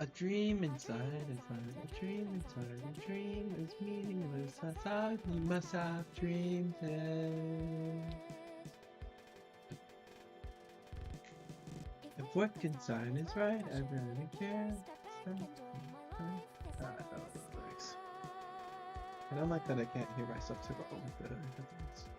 A dream inside, inside, a dream inside, a dream is meaningless. We must have dreams. If what inside is right, I really care. I don't know the lyrics. I don't like that I can't hear myself too well with the headphones.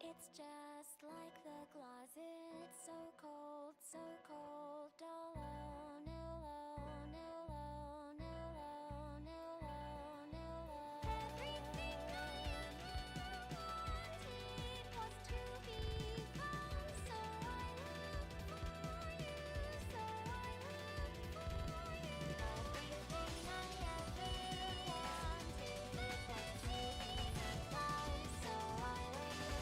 It's just like the closet, so cold, alone, alone, alone, alone, alone, alone. Everything I ever wanted was to be found, so I look for you, so I look for you. Everything I ever wanted was to be found, so I look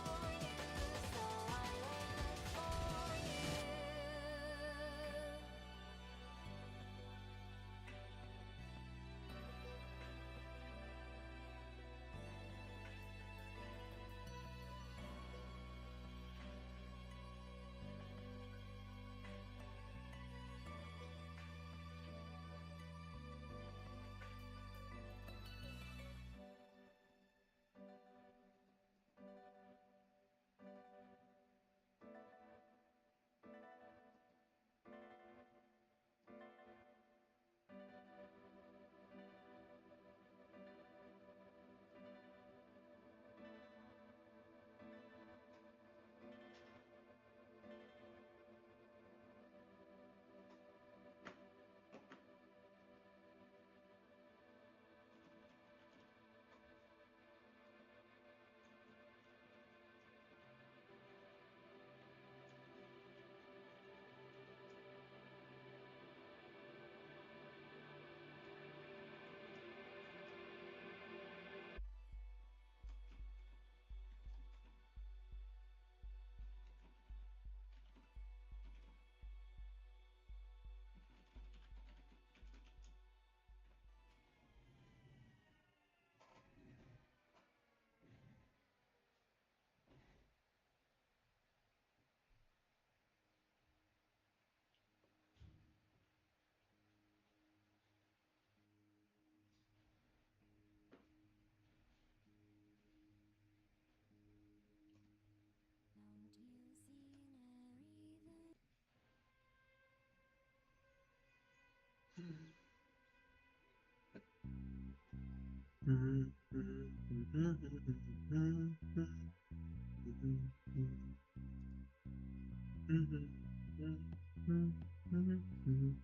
for you, so I look for you. Don't you see even I don't feel anything. World comprised of nothing.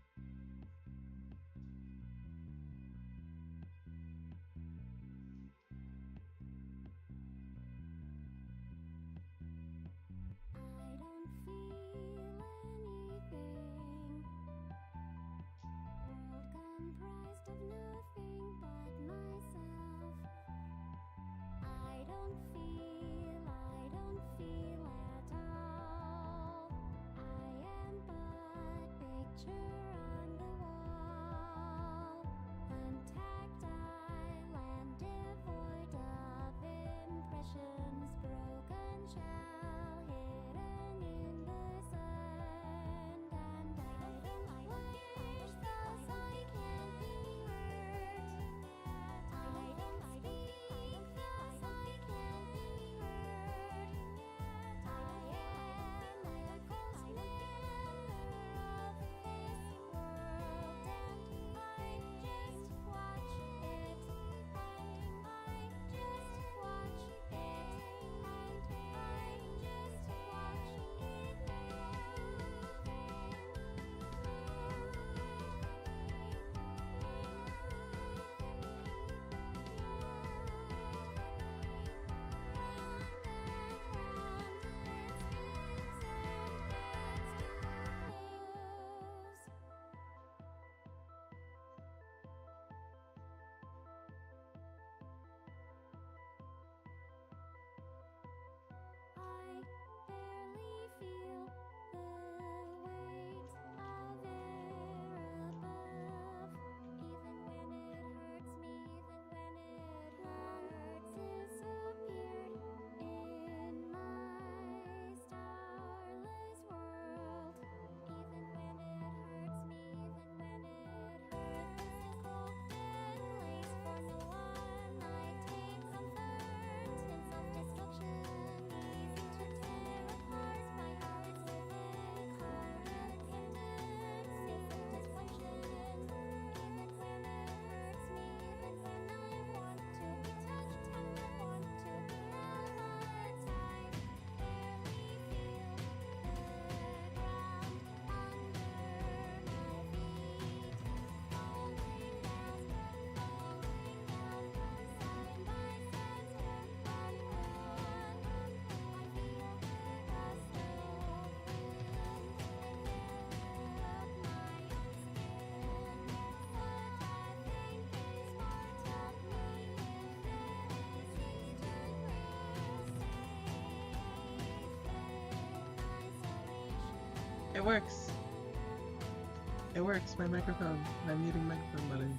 It works. It works. My microphone. My muting microphone button.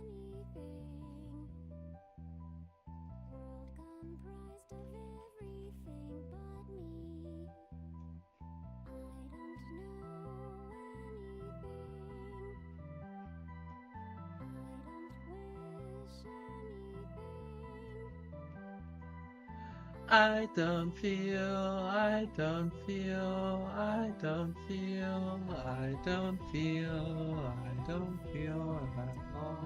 I don't feel anything. World comprised of everything but me. I don't know anything. I don't wish anything. I don't feel, I don't feel, I don't feel, I don't feel at all.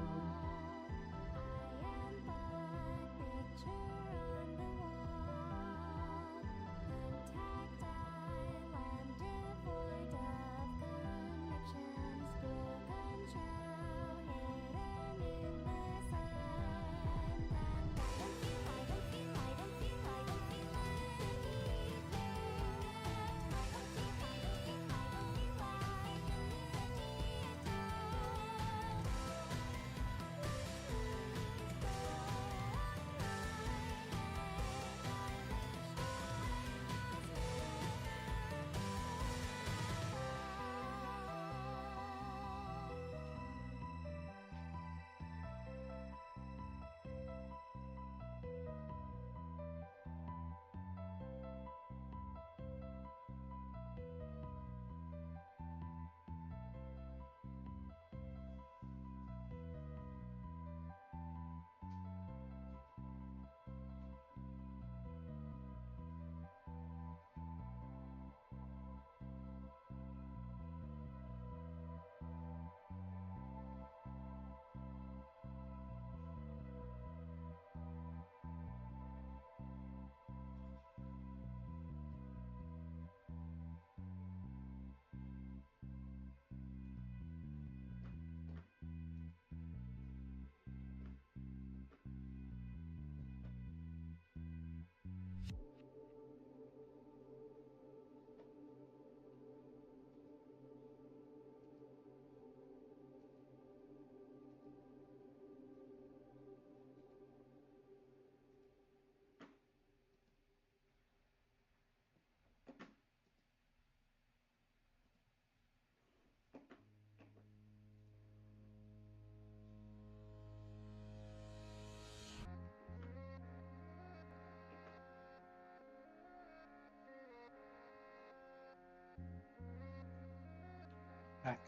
Back.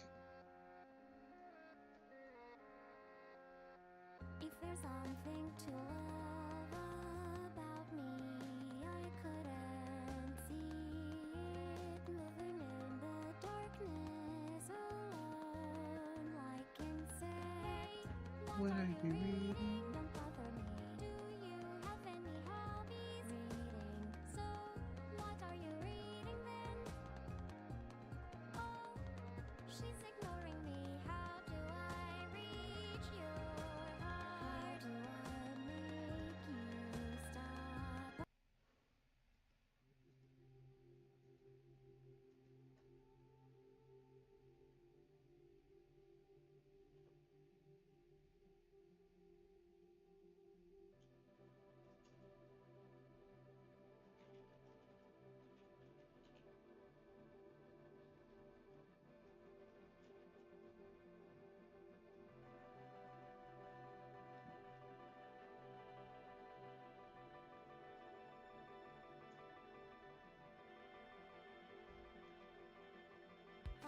If there's something to love about me, I couldn't see it moving in the darkness alone, like insane. What are you reading? Don't bother me. Do you have any hobbies? Reading. So, what are you reading then? Oh, she's ignoring me. How do I reach your heart? How do I make you stop?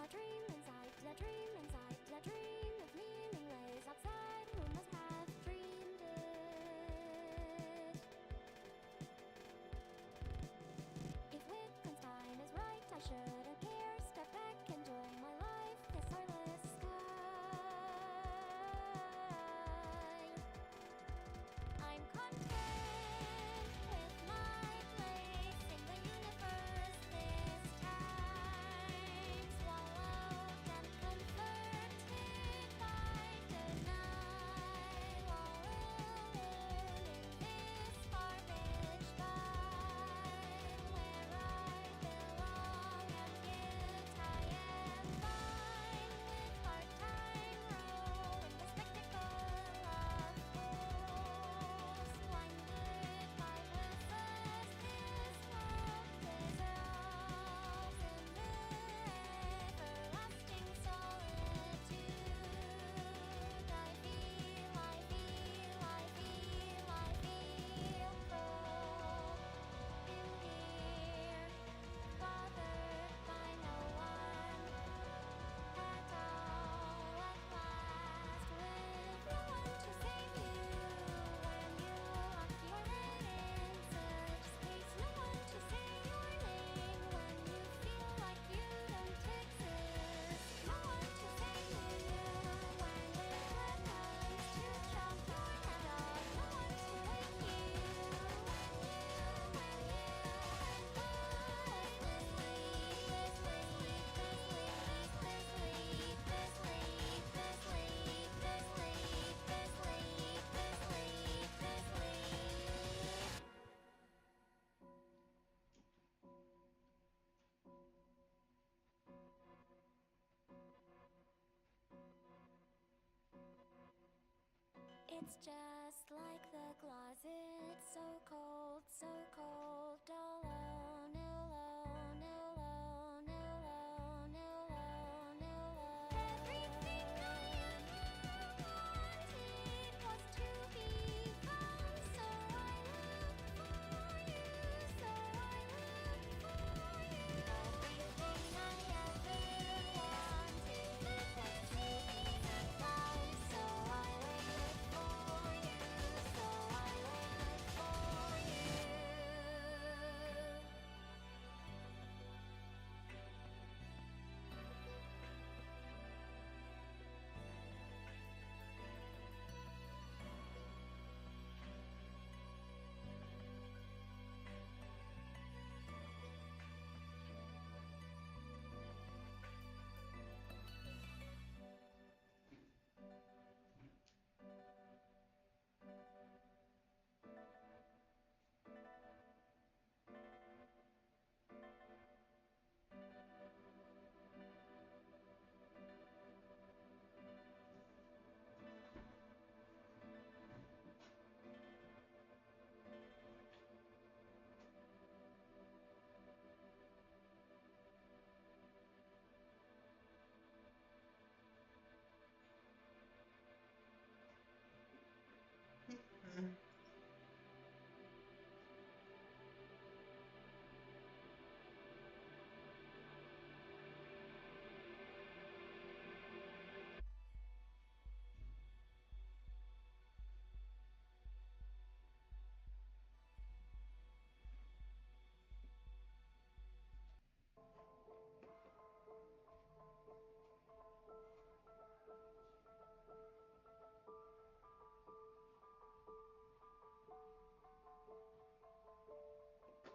A dream inside, a dream inside, a dream of meaning lays outside. Who must have dreamed it It's just like the closet, so cold, alone, alone, alone, alone, alone, alone. Everything I ever wanted was to be found, so I look for you, so I look for you. Everything I ever wanted was to be found, so I waited for you, so I waited for you.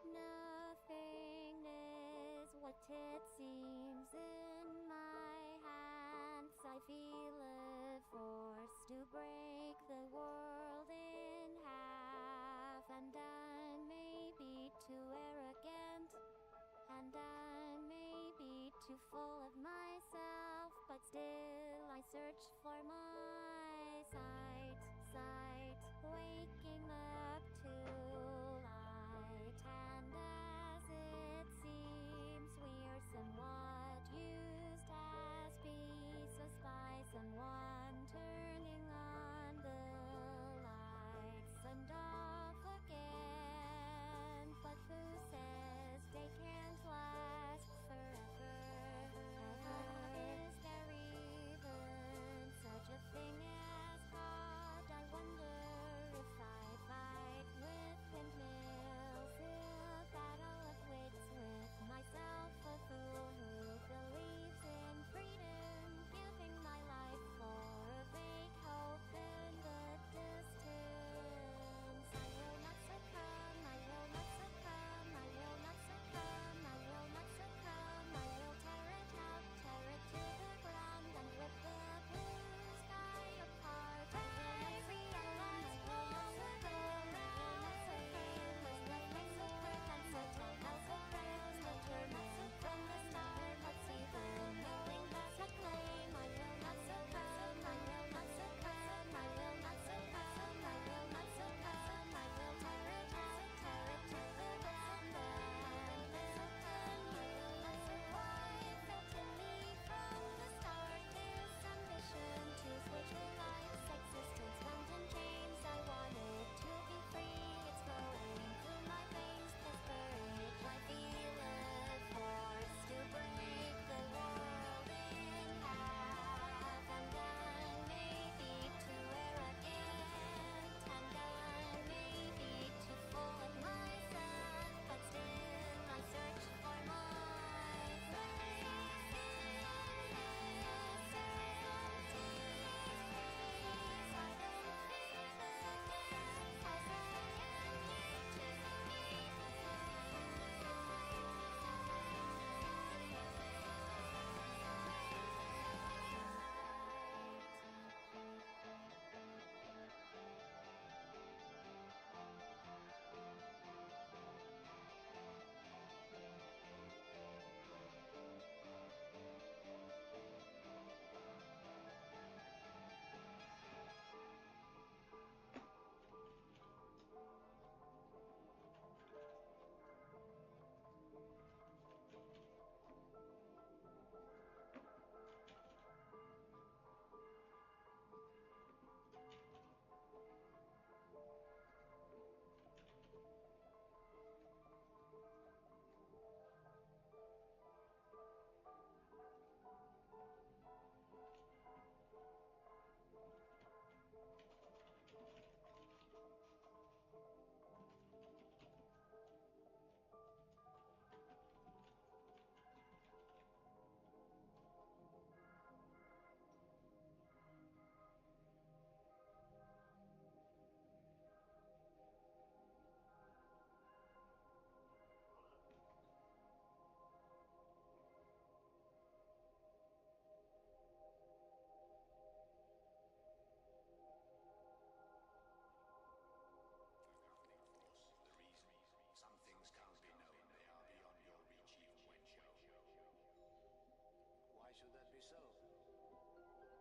Nothing is what it seems in my hands. I feel a force to break the world in half. And I may be too arrogant, and I may be too full of myself, but still I search for my sight, waking up to light. And as it seems, we are somewhat used as pieces by someone turning on the lights and off again. But who says they can't last forever? Is there even such a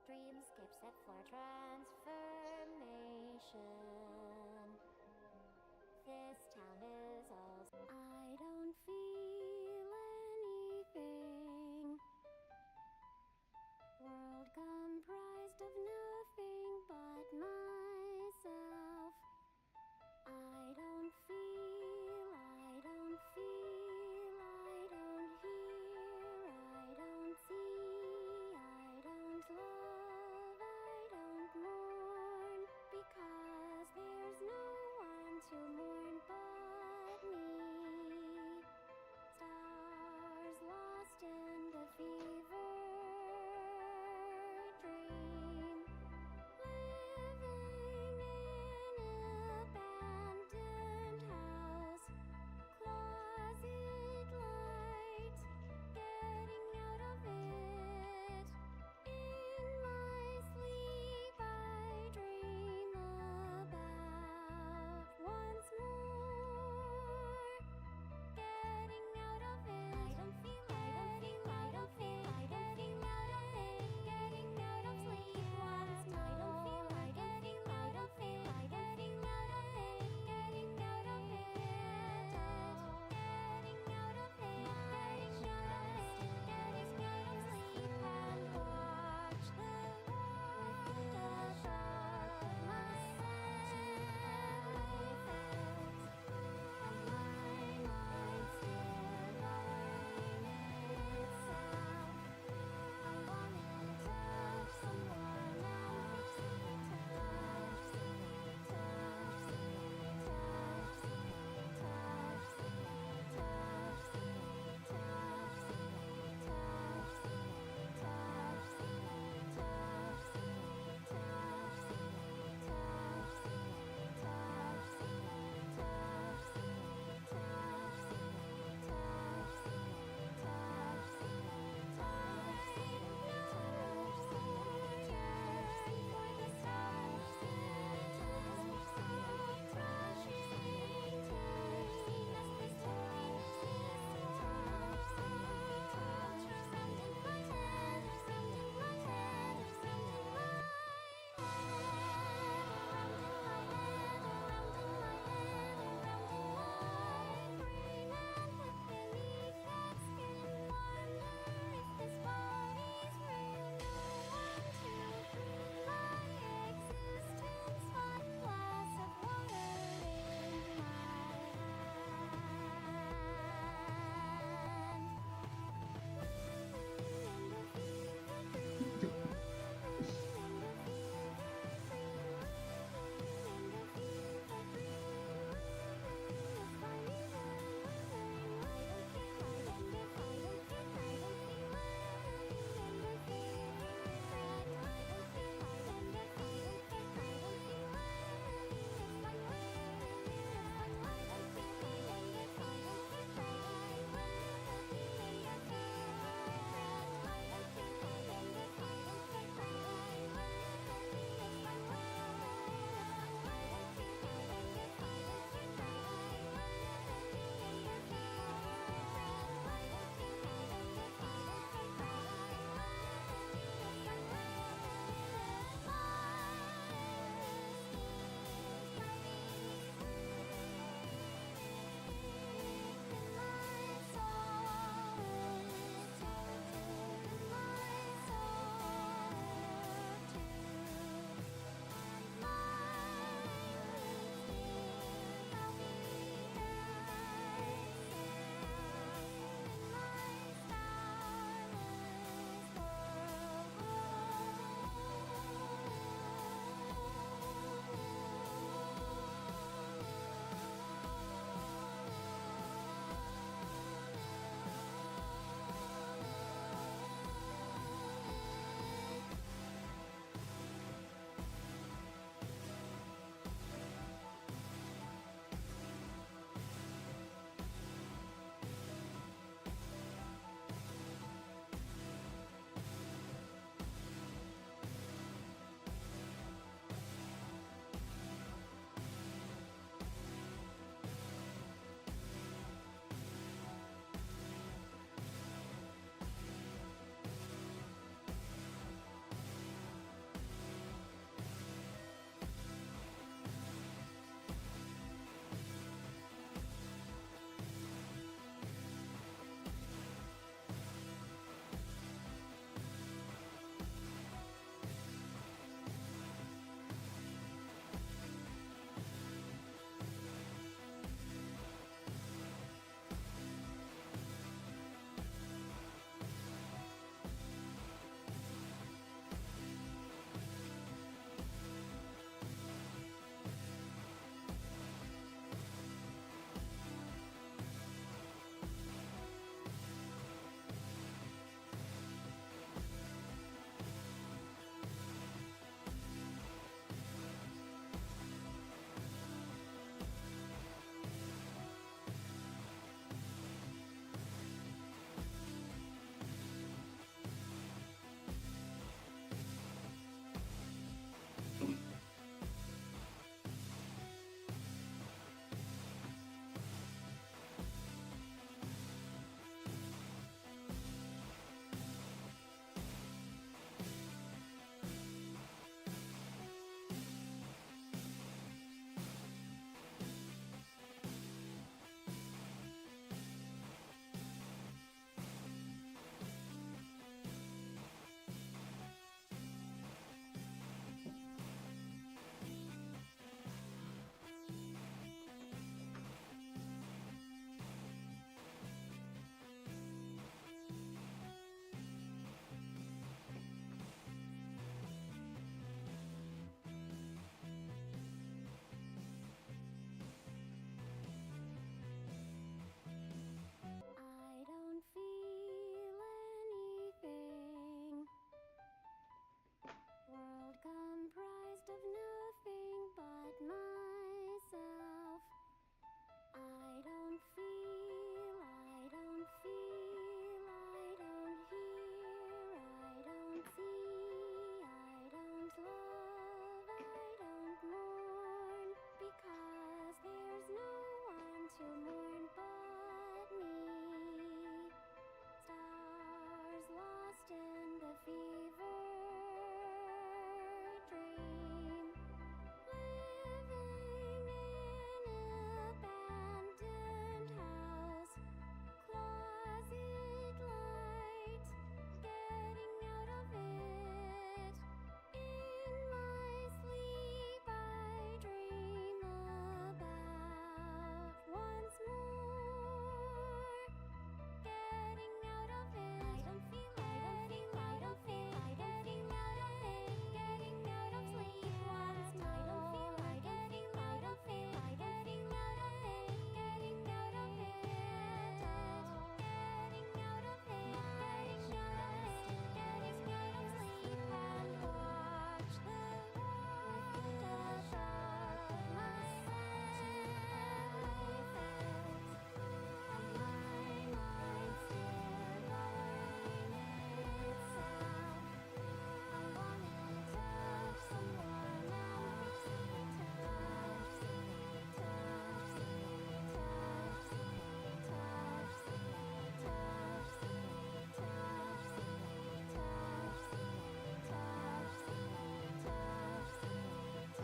Dreamscape set for transformation. This town is all. I don't feel anything. World comprised of nothing but myself. I don't feel, I don't feel, I don't hear, I don't see, I don't love, I don't mourn, because there's no one to mourn but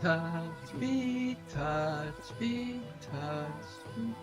Touch me, touch me, touch me.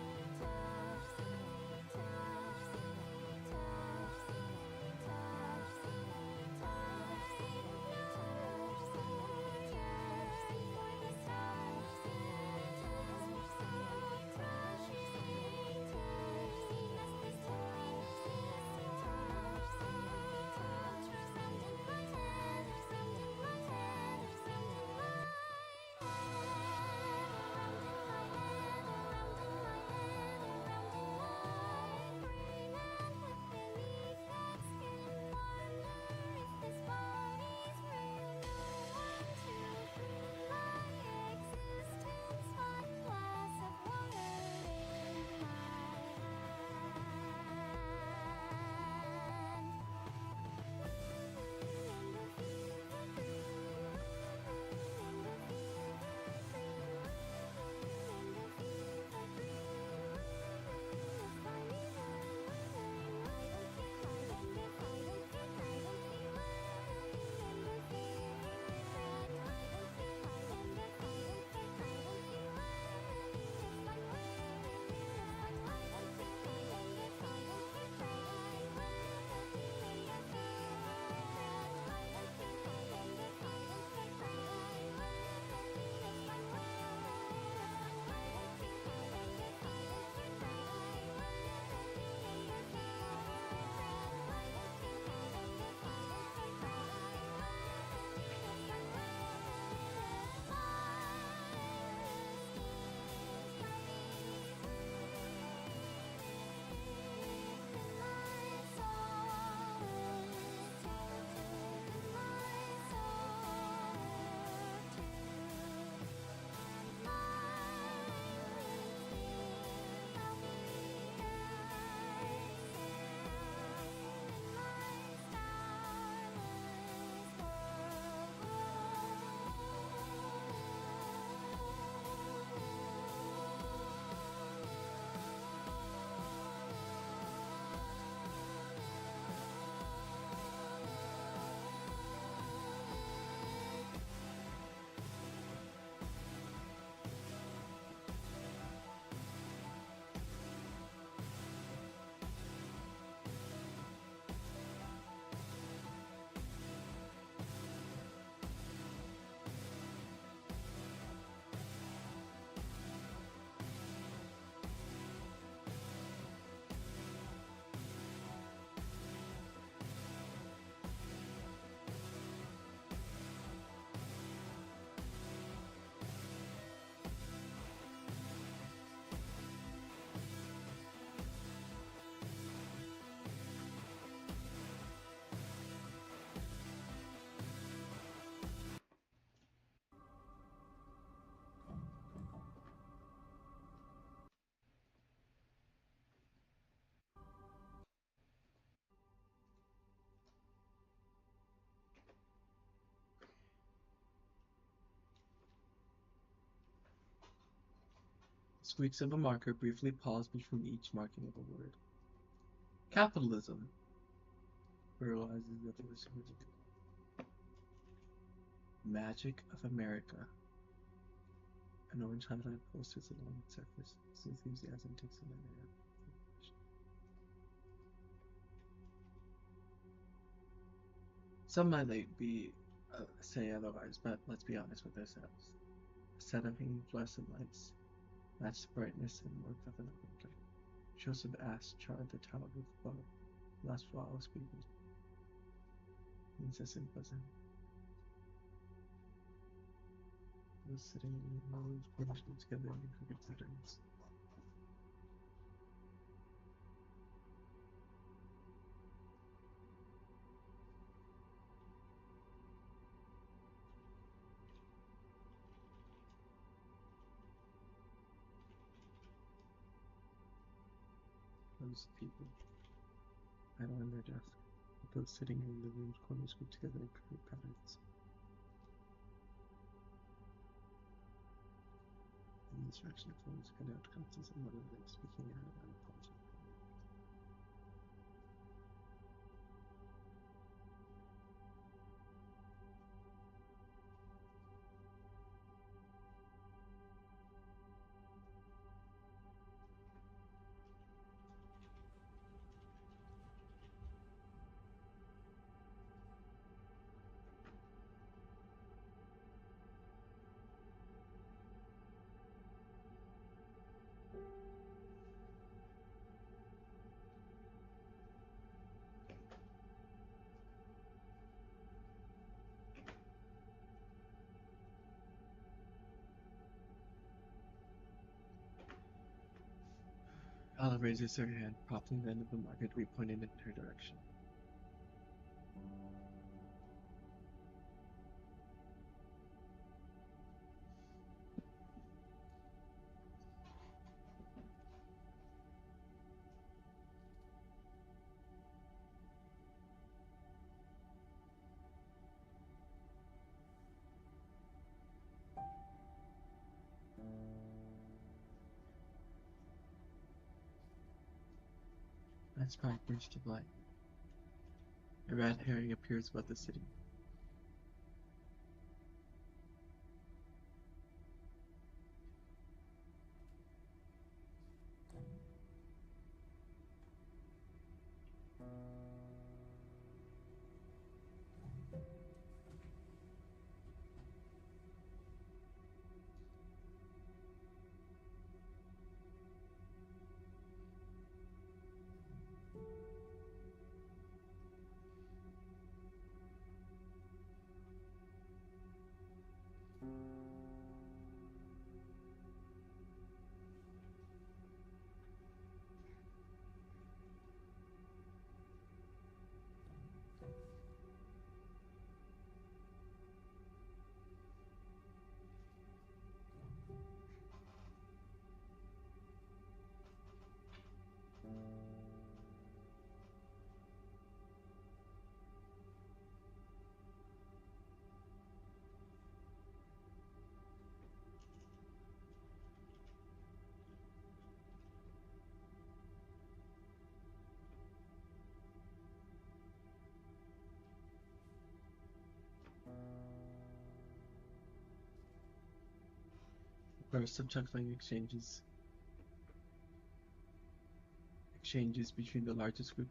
Squeaks of a marker briefly pause between each marking of a word. Capitalism realizes that there was Magic of America. An orange highlight posters along its surface. Its enthusiasm takes on an air. Some might say otherwise, but let's be honest with ourselves. A set of hanging fluorescent lights match the brightness and warmth of an open flame. Joseph Ash charred the tower with above. Last flawless people. Incessant buzzing. Was sitting in the rows, crunching together in crooked patterns. Those people, idle on their desk, those sitting in the room's corners grouped together in crooked patterns. In this direction, phones cut out Constance and Mother Lake speaking out and apology. Olive raises her hand, prompting the end of the market to be pointed in her direction. That spark burst of light. A red herring appears above the city. A burst of chuckling exchanges between the largest group.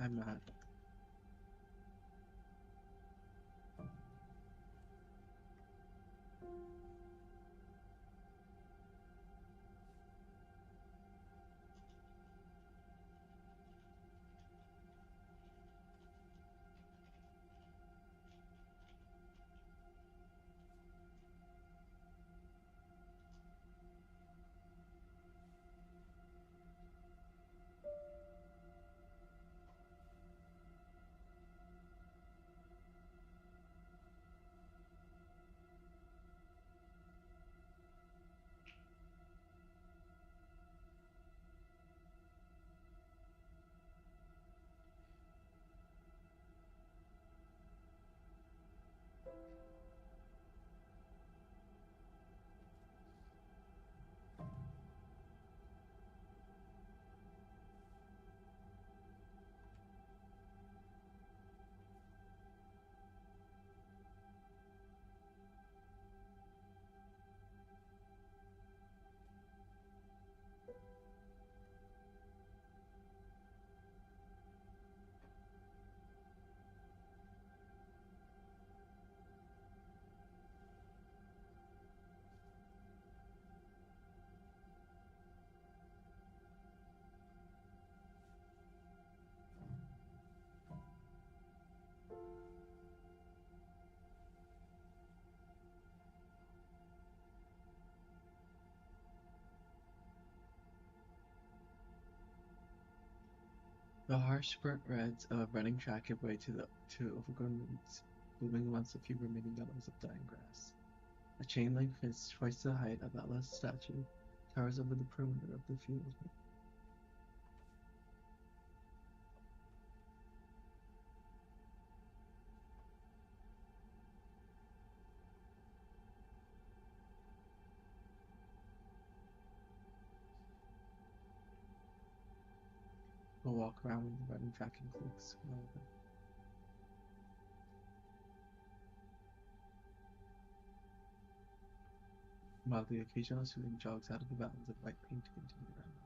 I'm not. The harsh burnt reds of a running track give way to overgrown weeds, blooming amongst a few remaining yellows of dying grass. A chain-link fence twice the height of Ella's statue towers over the perimeter of the field. We'll walk around when the running track includes while the occasional student jogs out of the mountains of white paint to continue running.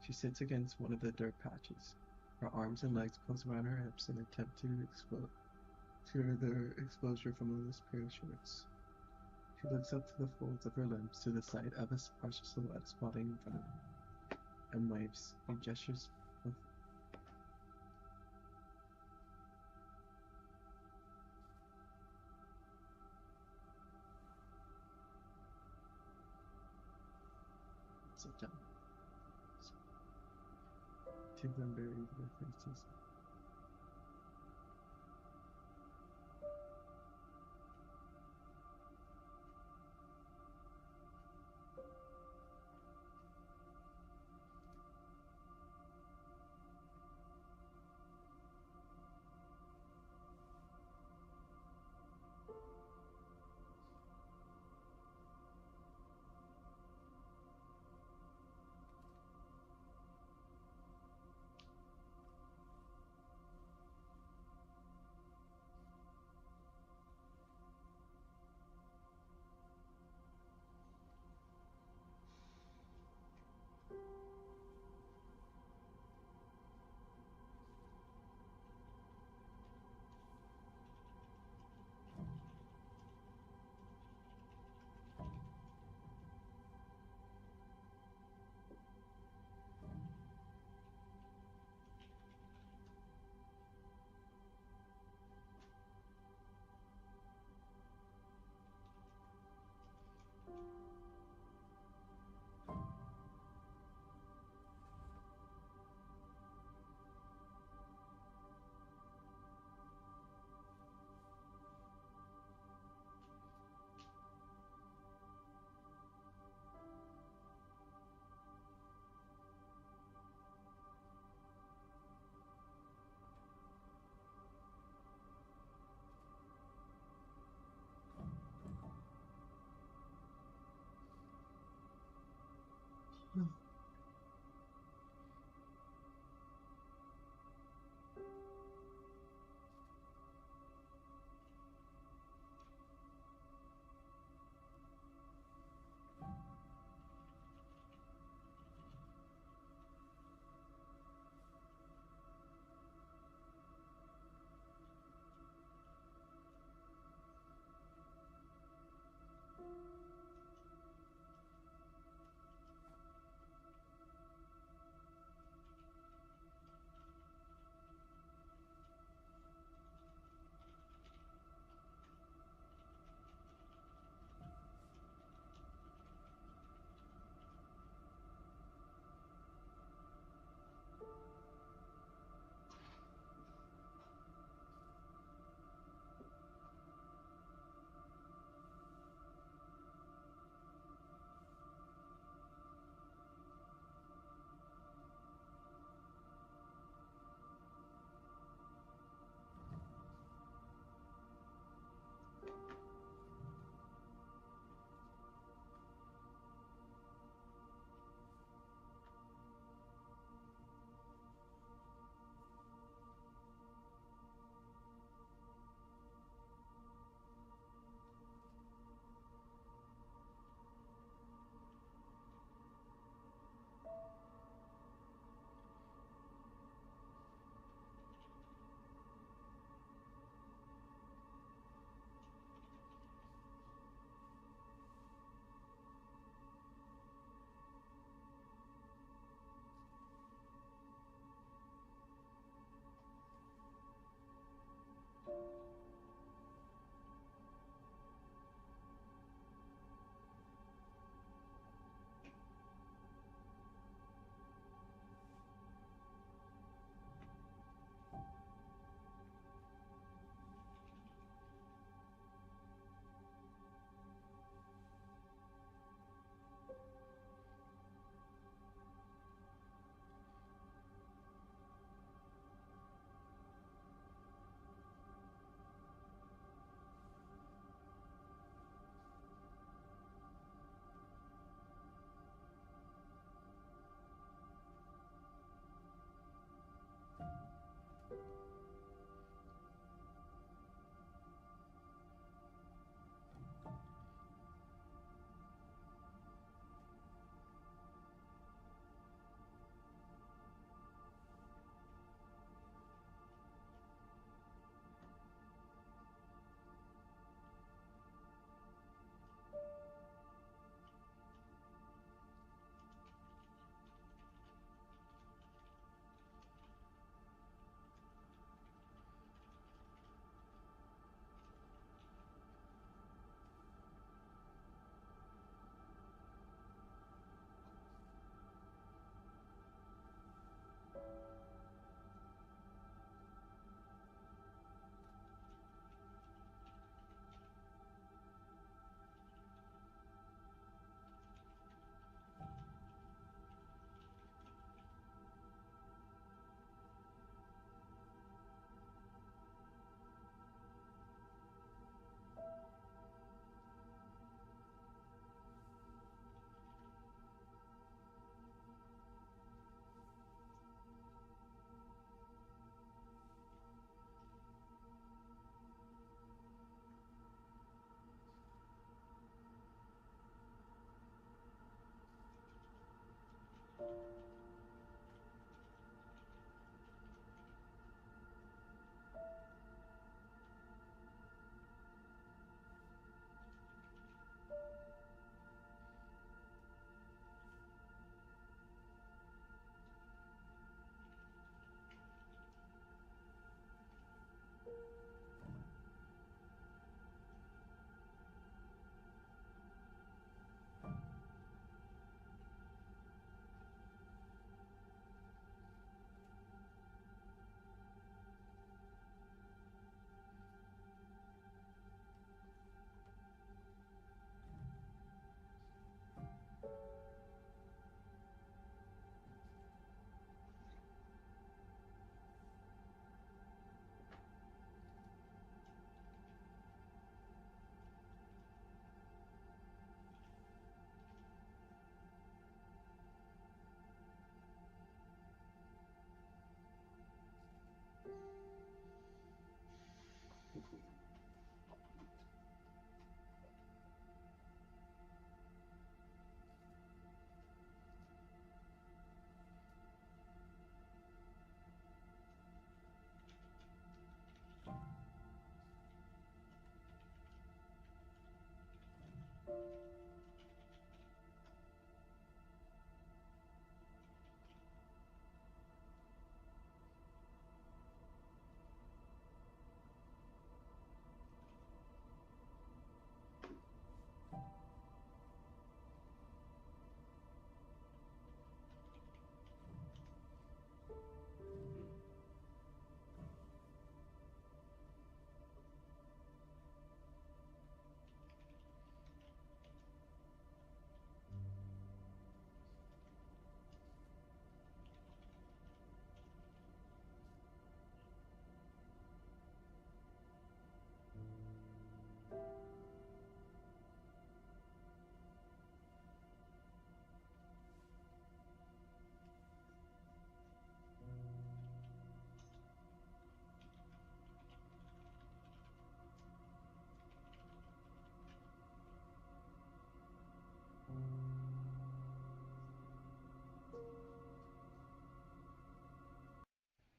She sits against one of the dirt patches, her arms and legs close around her hips in an attempt to clear their exposure from a loose pair of shorts. She looks up to the folds of her limbs to the sight of a sparse silhouette squatting in front of her, and waves and gestures with sit down. Two of them bury their faces.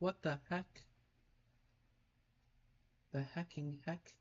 What the heck? The hacking heck?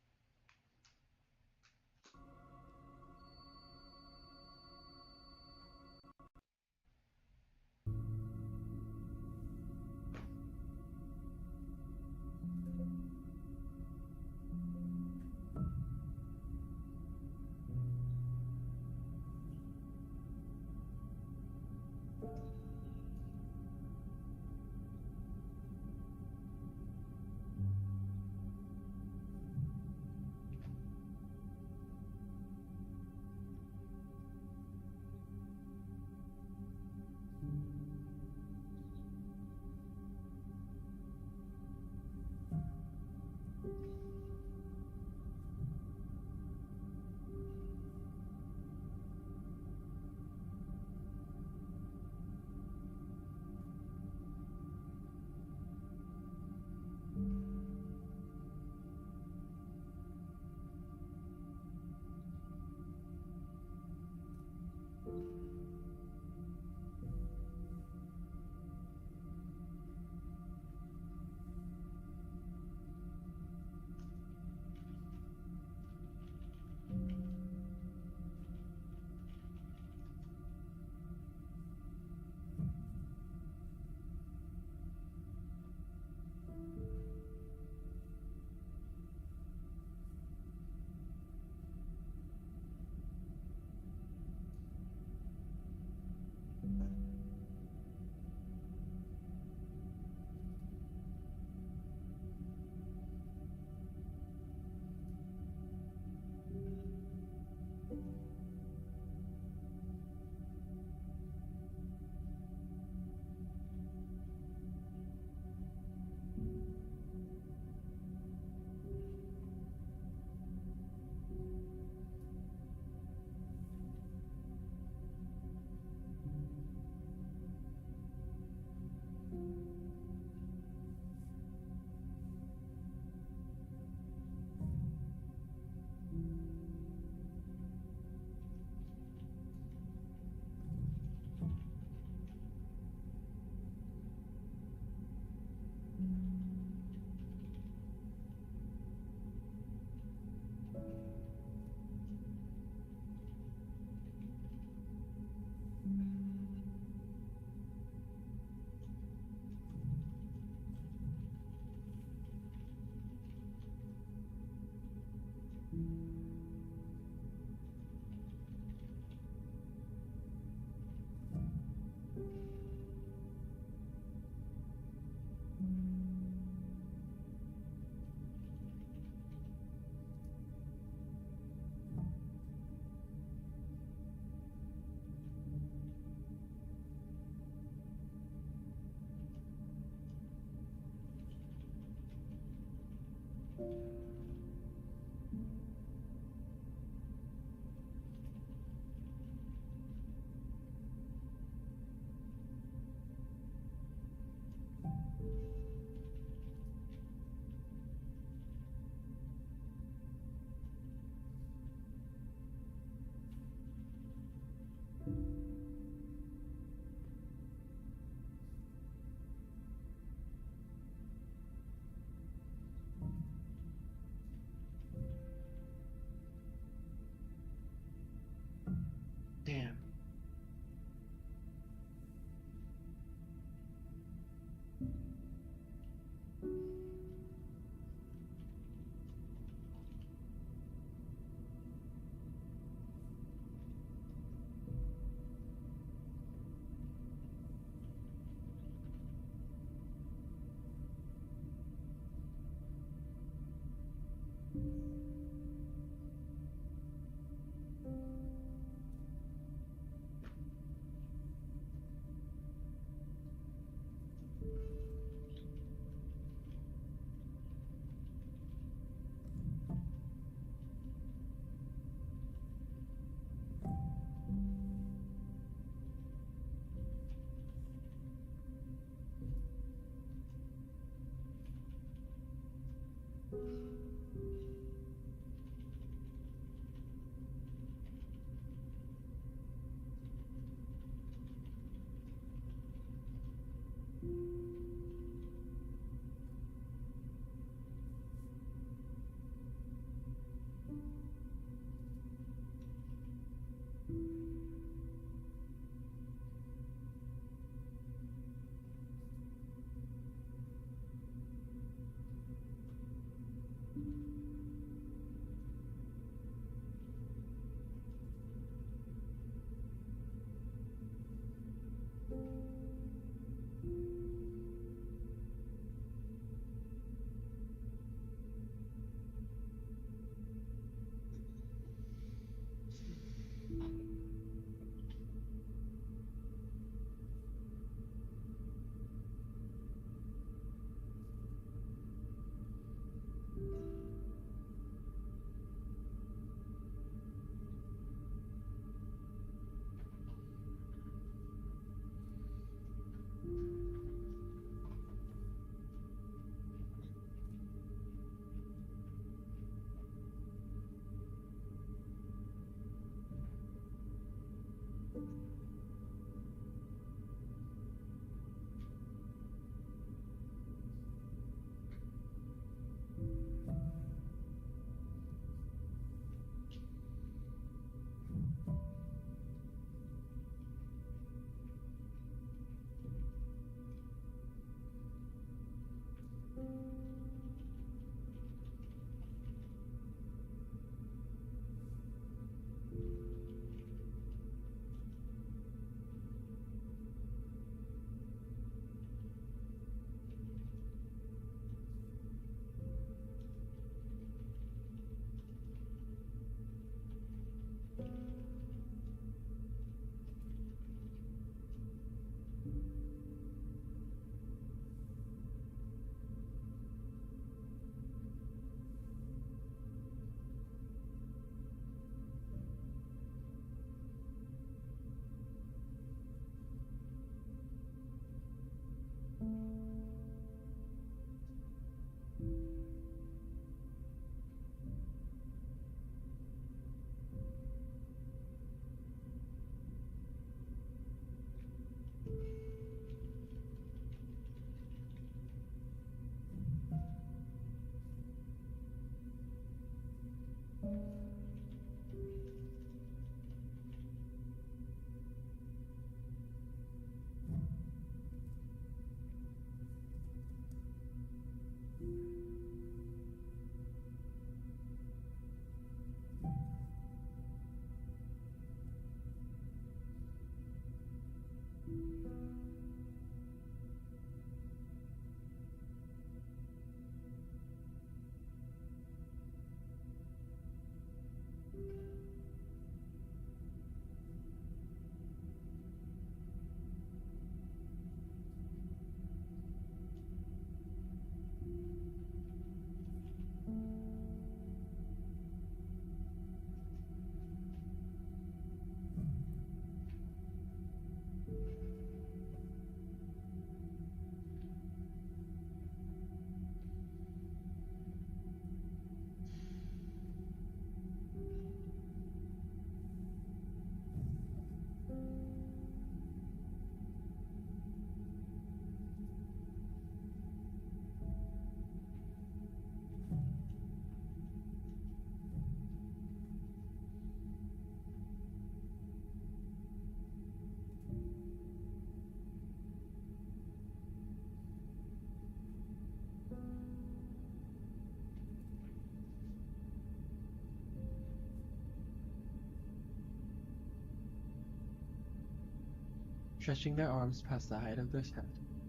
stretching their arms past the height of their head,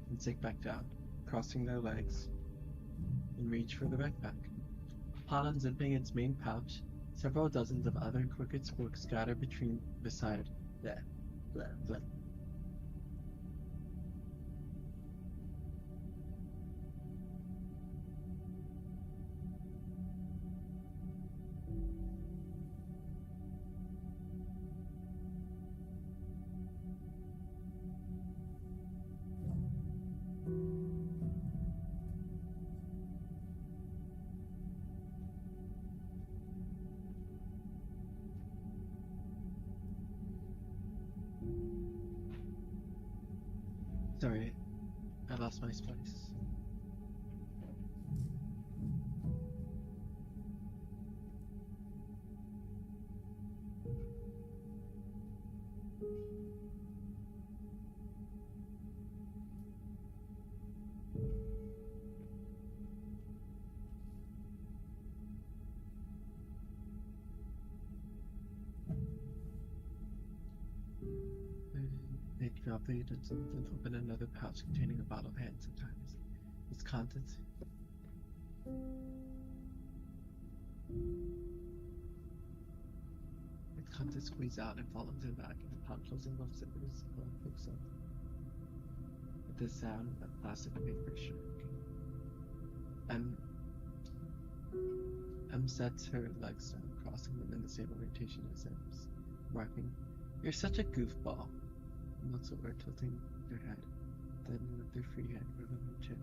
and sink back down, crossing their legs, and reach for the backpack. Upon unzipping its main pouch, several dozens of other crooked spokes scatter beside. Bleh, bleh, bleh. Sorry, I lost my place. They drop the utensils and open another pouch containing a bottle of hand sanitizer. Its contents. Its contents squeeze out and fall into the bag, and upon closing both zippers, picks up with the sound of plastic paper shrinking. M sets her legs down, crossing them in the same orientation as M's, marking, "You're such a goofball," and looks over, tilting her head, then with her free hand removing her chin.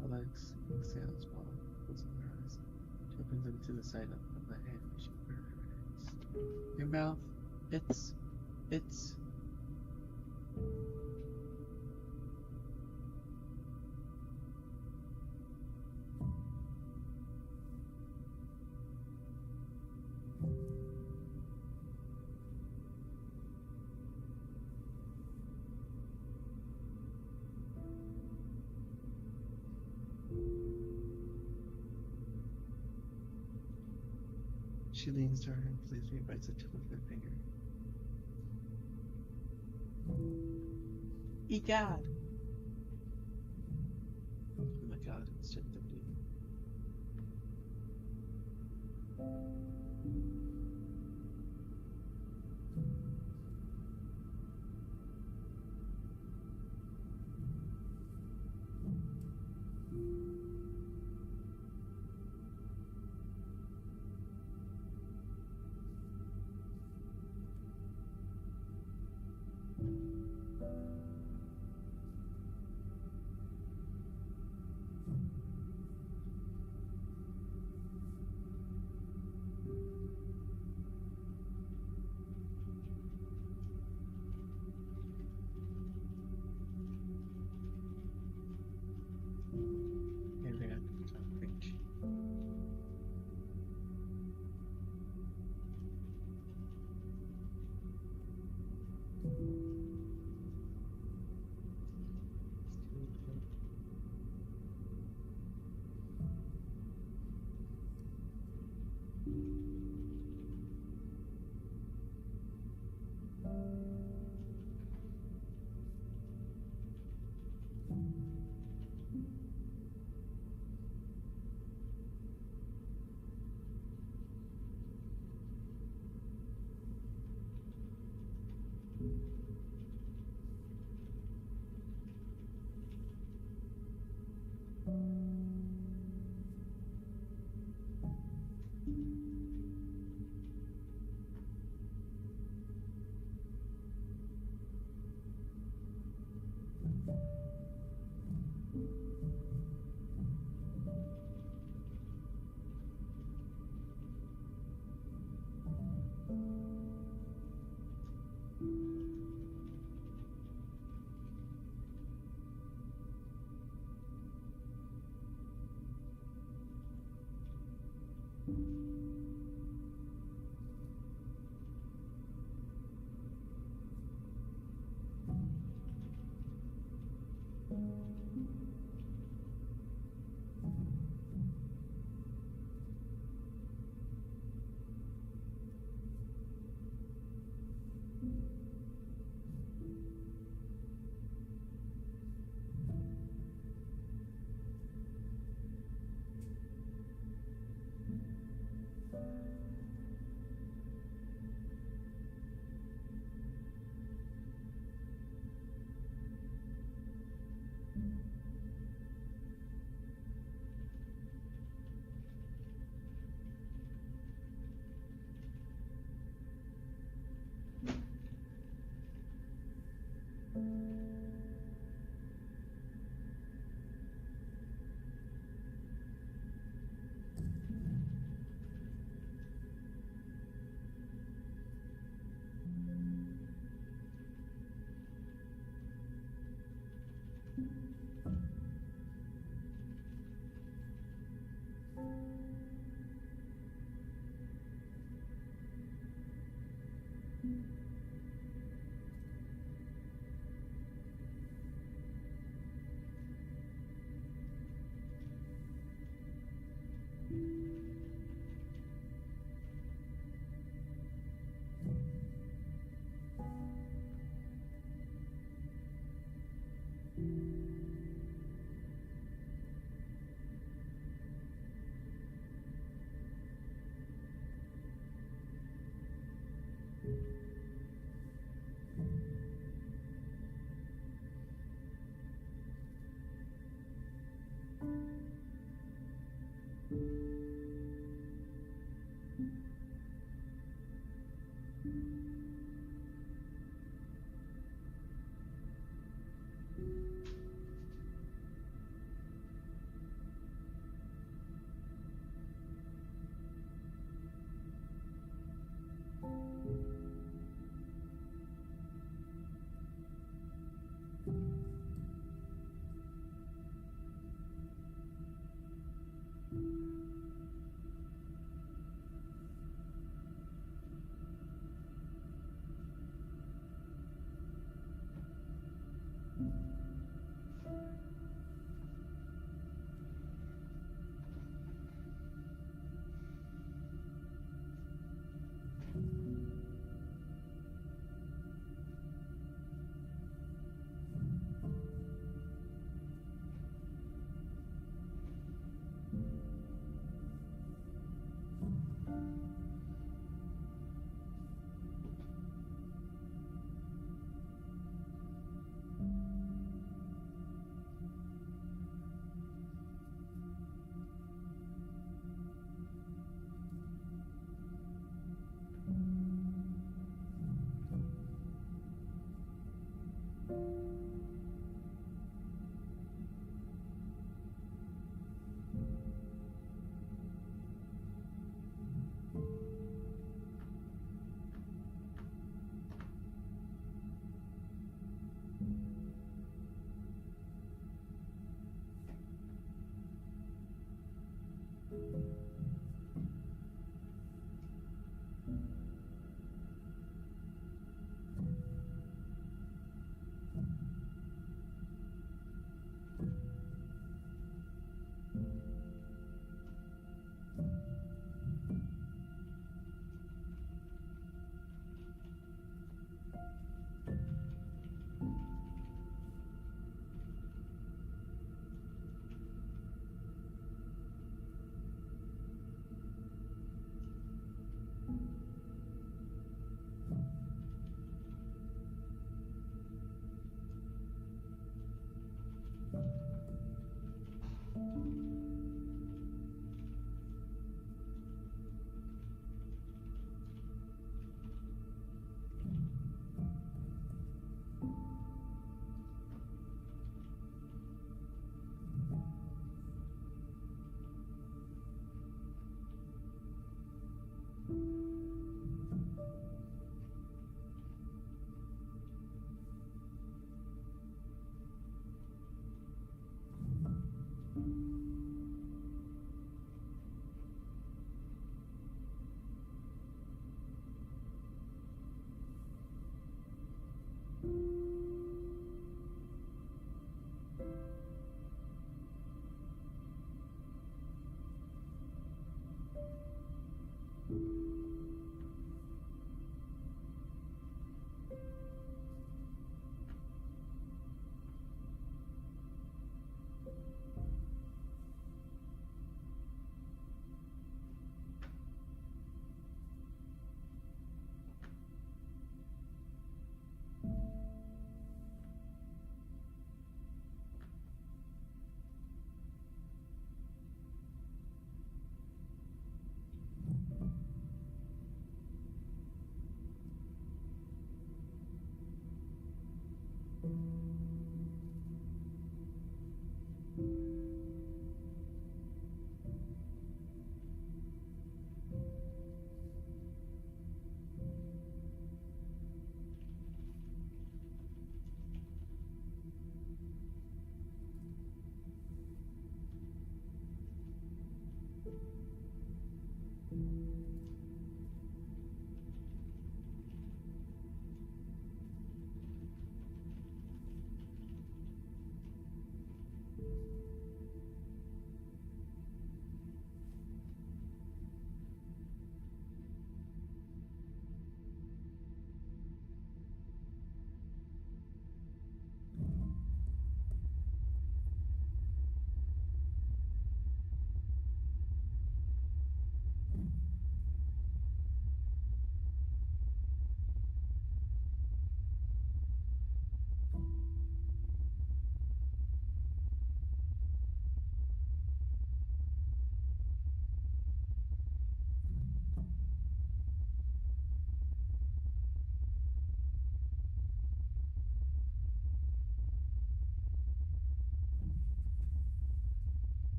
Her legs exhales while closing her eyes. She opens them to the side of the hand reaching for her hands. "Your mouth, it's... She leans to her and playfully bites the tip of her finger. "Egad!" Oh my god, it's just empty.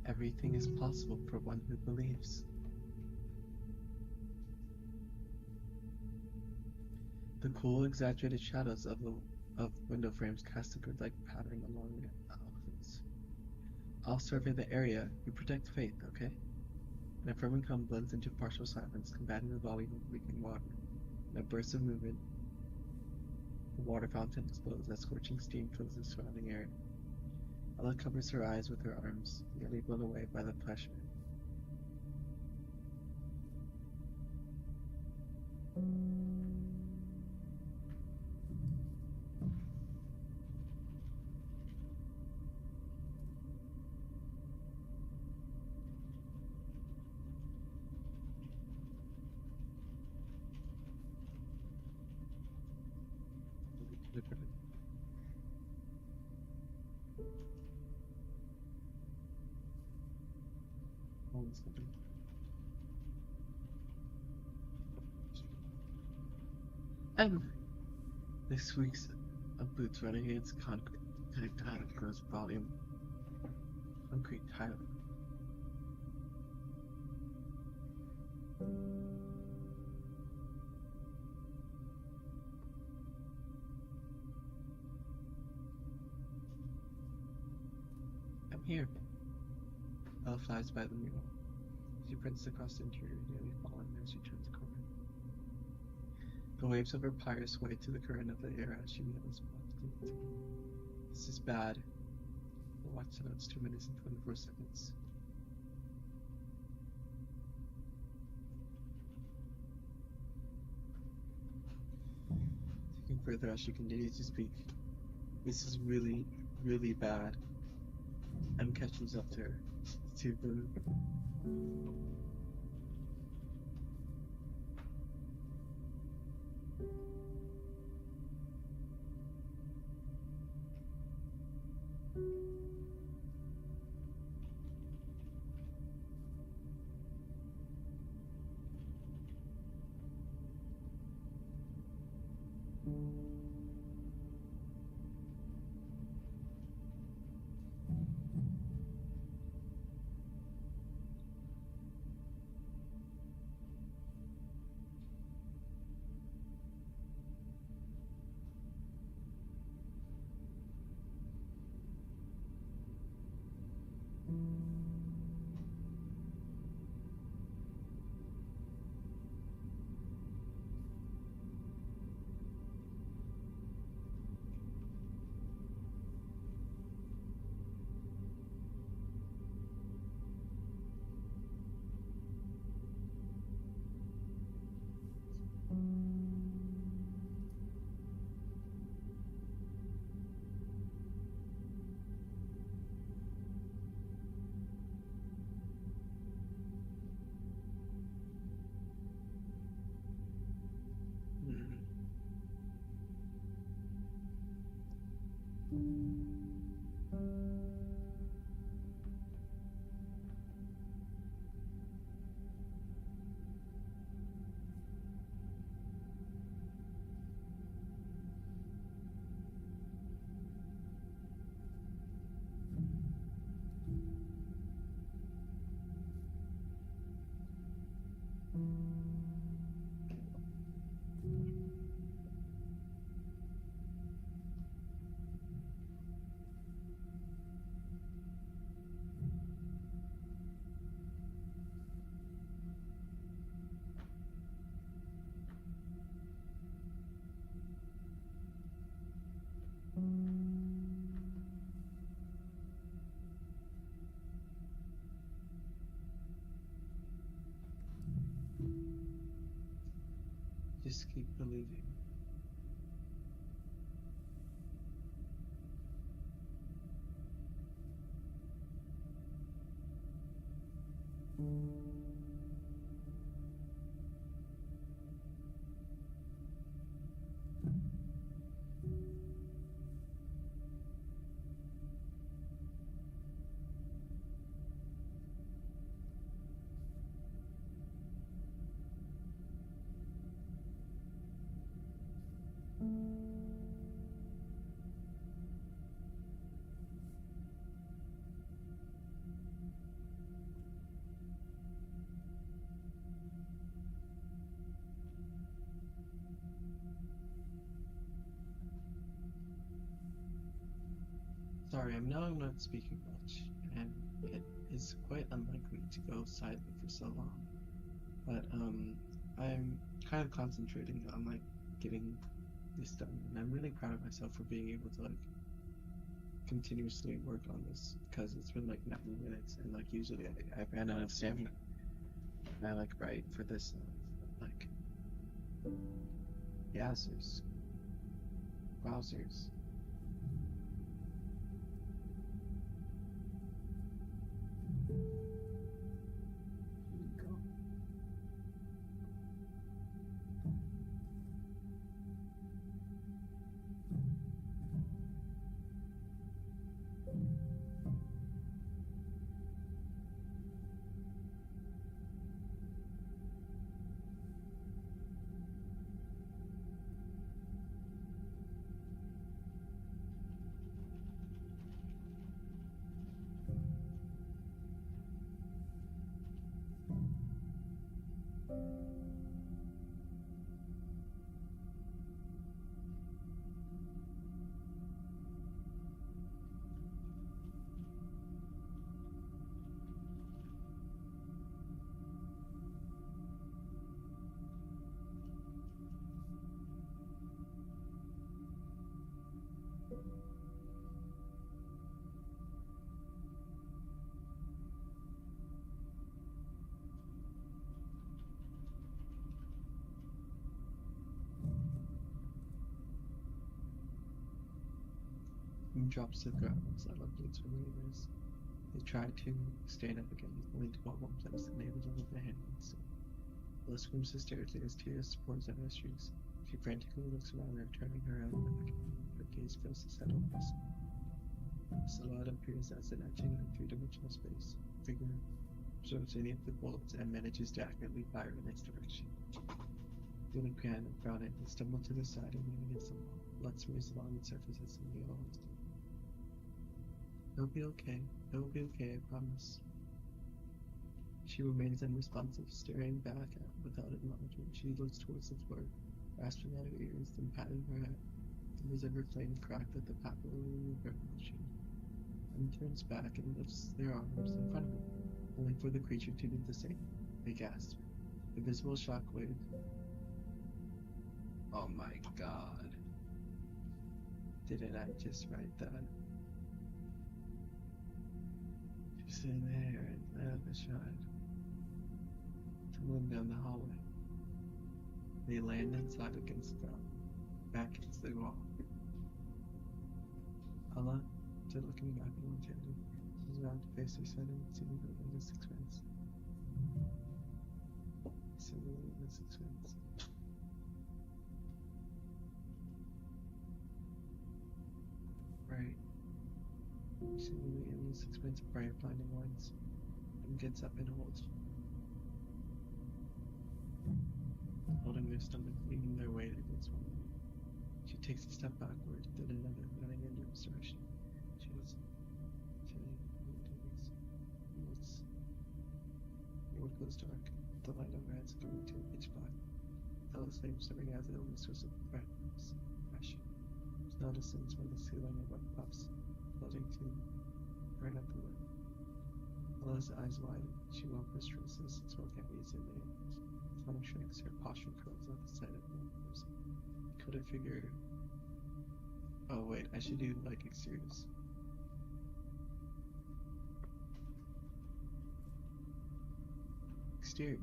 Everything is possible for one who believes. The cool, exaggerated shadows of window frames cast a grid-like pattern along the outlets. I'll survey the area. You protect Faith, okay? And a firm calm blends into partial silence, combating the volume of leaking water. In a burst of movement, the water fountain explodes as scorching steam fills the surrounding area. Ella covers her eyes with her arms, nearly blown away by the pressure. And this week's Boots Renegades Concrete Tile Grows Volume. Concrete Tile. I'm here. Ella flies by the mural. She prints across the interior, nearly falling as she turns the corner. The waves of her pyre sway to the current of the air as she kneels. This is bad. The watch notes 2 minutes and 24 seconds. Taking further as she continues to speak. This is really, really bad. M catches up to her. It's too good. Just keep believing. Sorry, I'm not speaking much, and it is quite unlike me to go silent for so long. But I'm kind of concentrating on like getting this done, and I'm really proud of myself for being able to like continuously work on this because it's been like 90 minutes, and like usually I ran out of stamina. And I like write for this like Yazzers, Wowzers. He drops to the ground as I look into her ears. They try to stand up again, only to fall one place the neighbors over their hands. Bella screams hysterically as tears pours out her cheeks. She frantically looks around her, turning her head back. Her gaze fails to settle on us. Silhouette appears as an etching in three-dimensional space. Figure absorbs any of the bullets and manages to accurately fire in its direction. Feeling panic and frowning, they stumble to the side and lean against the wall. Blood smears along the surface as the needle holds. It'll be okay. It'll be okay, I promise. She remains unresponsive, staring back at without acknowledgement. She looks towards the floor, grasping at her ears, then patting her head. Fingers of her flame cracked at the papillary of her emotion. And turns back and lifts their arms in front of her, only for the creature to do the same. They gasp. The visible shockwave. Oh my god. Didn't I just write that? Just in there and out of the shot. Tumbling down the hallway. They land inside against the ground, back against the wall. Allah, still looking back at one-handed, she's about to face her son and seeing her in the sixpence. Similarly in the sixpence. Right. Similarly in the sixpence of bright blinding lights, and gets up and holds. Holding their stomach, leaning their weight against one another. She takes a step backward, then another, running in a direction. She looks. The world goes dark. The light overhead's coming to a pitch black. Yellow flame serving as an illness source of brightness. Passion. She notices where the ceiling of white puffs, floating to burn up the wood. Ella's eyes widen. She whimpers, traces, smoke heavies in the air. Tongue shrinks, her posture curls at the sight of numbers. Could I figure... Oh wait, I should do like exteriors. Exterior.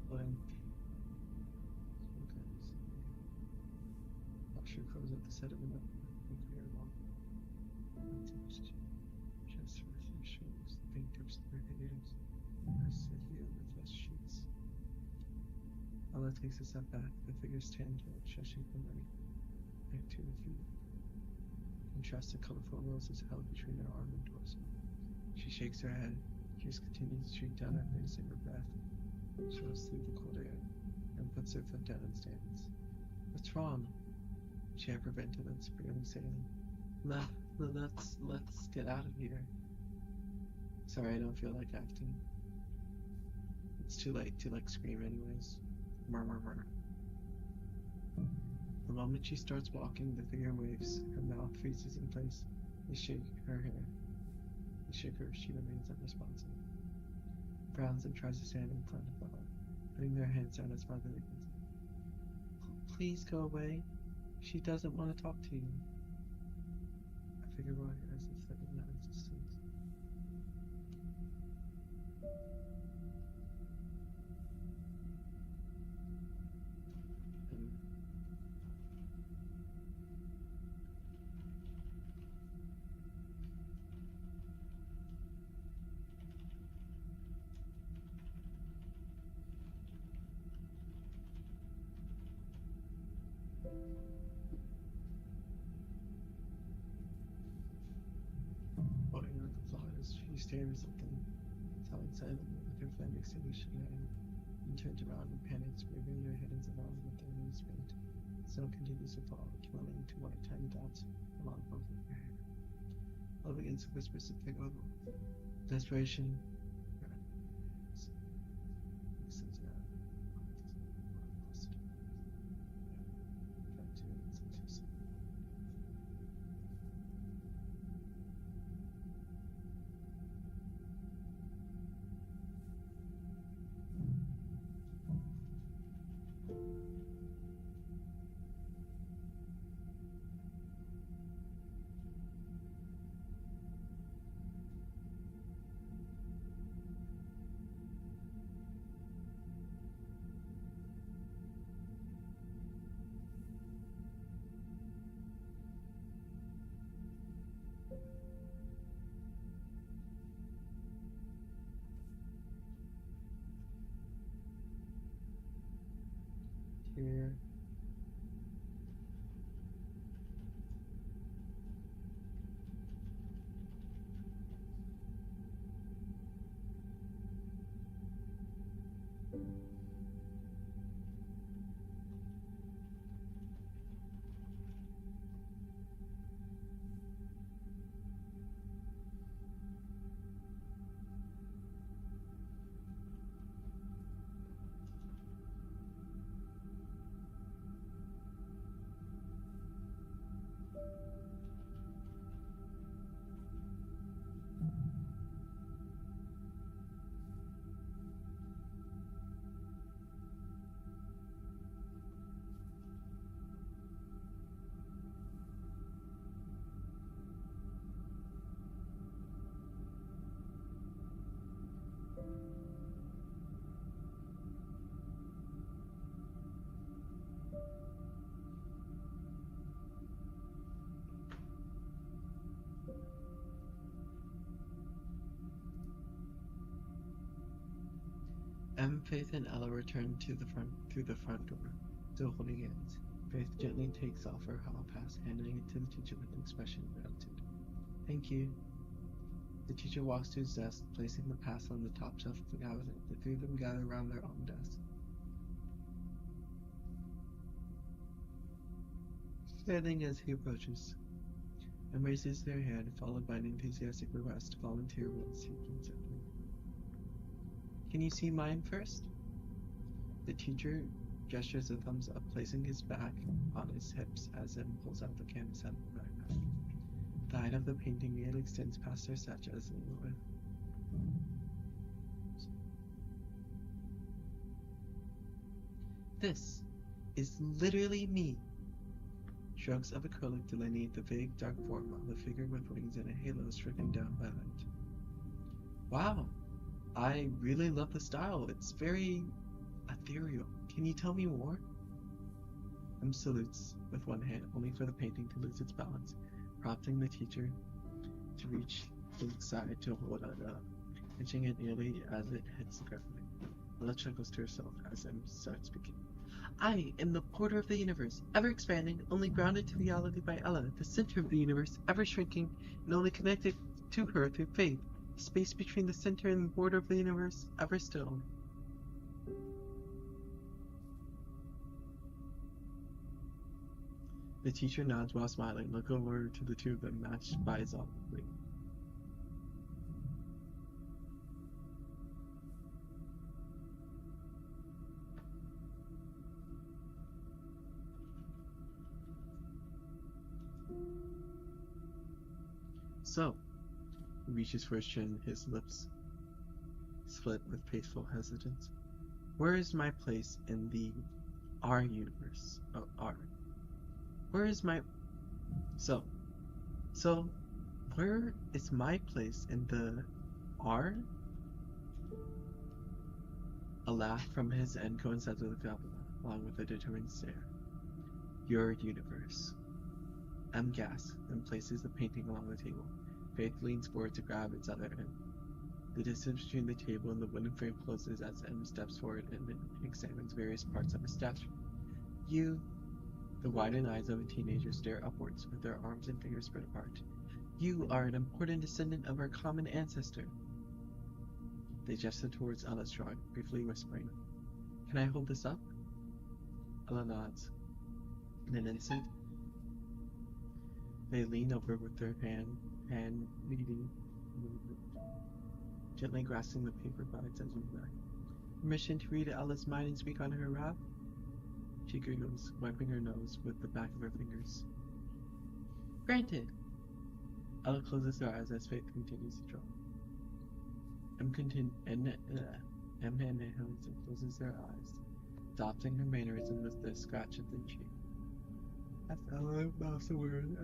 Playing. Posture close at the set of an unclear long. Chest with your shoulders, fingertips through the ears. I sit here with less sheets. Allah takes a step back, the figure stands up, shushing from back to her feet. Contrast the colorful roses held between her arm and torso. She shakes her head, tears continue to streak down her face in her breath. She goes through the cold air and puts her foot down and stands. What's wrong? She hyperventilates, barely saying, Let's get out of here. Sorry, I don't feel like acting. It's too late to scream anyways. Murmur. The moment she starts walking, the figure waves, her mouth freezes in place. They shake her hair. They shake her, she remains unresponsive. Frowns and tries to stand in front of Allah, putting their hands down as far as they can. Please go away. She doesn't want to talk to you. I figure roll her eyes and said in non-existence. Holding on the flowers, she stares at them, telling silently with her flame extinguished hand, and turns around and panics, waving her hands around with their knees bent. Snow continues to fall, accumulating to white tiny dots along both of her hair. Love begins to whisper something of desperation. Here. Faith and Ella return through the front door, still holding hands. Faith gently takes off her hall pass, handing it to the teacher with an expression of gratitude. Thank you. The teacher walks to his desk, placing the pass on the top shelf of the cabinet. The three of them gather around their own desk. Standing as he approaches, and raises their hand, followed by an enthusiastic request to volunteer once he can simply. Can you see mine first? The teacher gestures a thumbs up, placing his back on his hips as Em pulls out the canvas out of the backpack. The height of the painting nearly extends past their sachets and lower. This is literally me. Shrugs of acrylic delineate the vague dark form of a figure with wings and a halo stricken down by light. Wow! I really love the style. It's very Ethereal. Can you tell me more? M salutes with one hand, only for the painting to lose its balance, prompting the teacher to reach the side to hold it up, pinching it nearly as it hits the ground. Ella chuckles to herself as M starts speaking. I am the porter of the universe, ever expanding, only grounded to reality by Ella, the center of the universe, ever shrinking, and only connected to her through faith. The space between the center and the border of the universe, ever still. The teacher nods while smiling, look over to the two of them, matched by his own. So, he reaches for his chin, his lips split with painful hesitance. Where is my place in the R universe of R? Where is my... So, where is my place in the R? A laugh from his end coincides with the goblin, along with a determined stare. Your universe. M gasps and places the painting along the table. Faith leans forward to grab its other end. The distance between the table and the wooden frame closes as M steps forward and examines various parts of the statue. You... The widened eyes of a teenager stare upwards, with their arms and fingers spread apart. You are an important descendant of our common ancestor. They gesture towards Ella's drawing, briefly whispering, Can I hold this up? Ella nods. In an instant, they lean over with their hand leading movement, gently grasping the paper by its edge and back. Permission to read Ella's mind and speak on her behalf? She giggles, wiping her nose with the back of her fingers. Granted! Ella closes her eyes as Faith continues to draw. M inhales and closes her eyes, adopting her mannerism with the scratch of the cheek. That's Ella, mouse the word,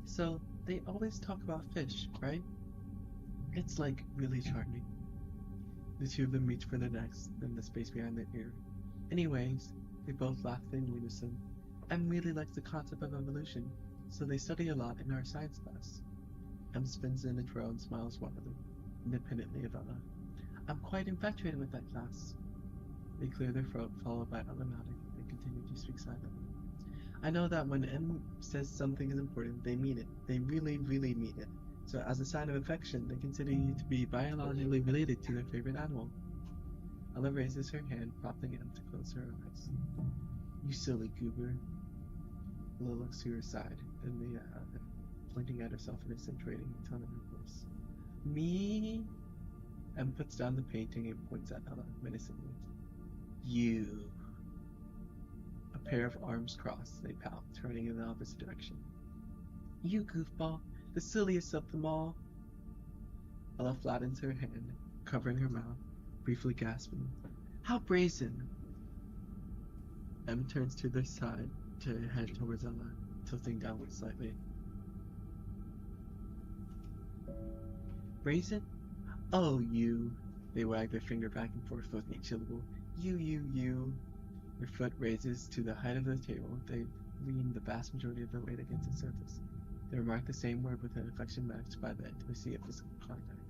so they always talk about fish, right? It's like really charming. The two of them reach for their necks, then the space behind their ear. Anyways, they both laugh in unison. M really likes the concept of evolution, so they study a lot in our science class. M spins in a twirl and smiles wildly, independently of Ella. I'm quite infatuated with that class. They clear their throat, followed by Ella nodding, and continue to speak silently. I know that when M says something is important, they mean it. They really, really mean it. So as a sign of affection, they consider you to be biologically related to their favorite animal. Ella raises her hand, prompting M to close her eyes. You silly goober. Ella looks to her side, and the pointing at herself in accentuating tone of her voice. Me? M puts down the painting and points at Ella menacingly. You. A pair of arms crossed, they pout, turning in the opposite direction. You goofball, the silliest of them all. Ella flattens her hand, covering her mouth, briefly gasping. How brazen! M turns to their side to head towards Ella, tilting downward slightly. Brazen? Oh, you. They wag their finger back and forth with each syllable. You. Their foot raises to the height of the table. They lean the vast majority of their weight against its surface. They remark the same word with an inflection matched by the intimacy of physical contact.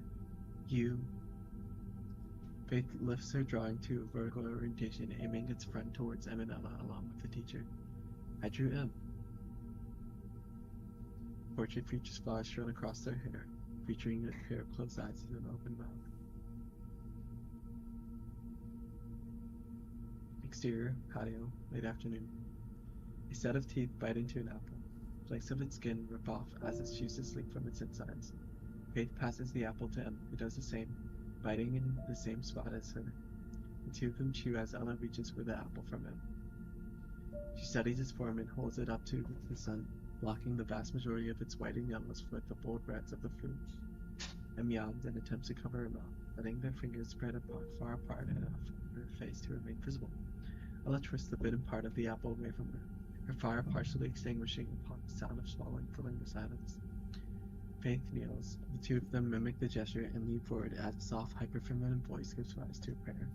You. Faith lifts her drawing to a vertical orientation, aiming its front towards M and Ella along with the teacher. I drew M. Portrait features flowers strewn across their hair, featuring a pair of closed eyes and an open mouth. Exterior, patio, late afternoon. A set of teeth bite into an apple. Flakes of its skin rip off as it chews to sleep from its insides. Faith passes the apple to M, who does the same, biting in the same spot as her. The two of them chew as Ella reaches for the apple from him. She studies its form and holds it up to the sun, blocking the vast majority of its white and yellows with the bold reds of the fruit. M yawns and attempts to cover her mouth, letting their fingers spread far apart enough for her face to remain visible. Ella twists the bitten part of the apple away from her, her fire partially extinguishing upon the sound of swallowing filling the silence. Faith kneels. The two of them mimic the gesture and lean forward as a soft, hyper-feminine voice gives rise to a prayer.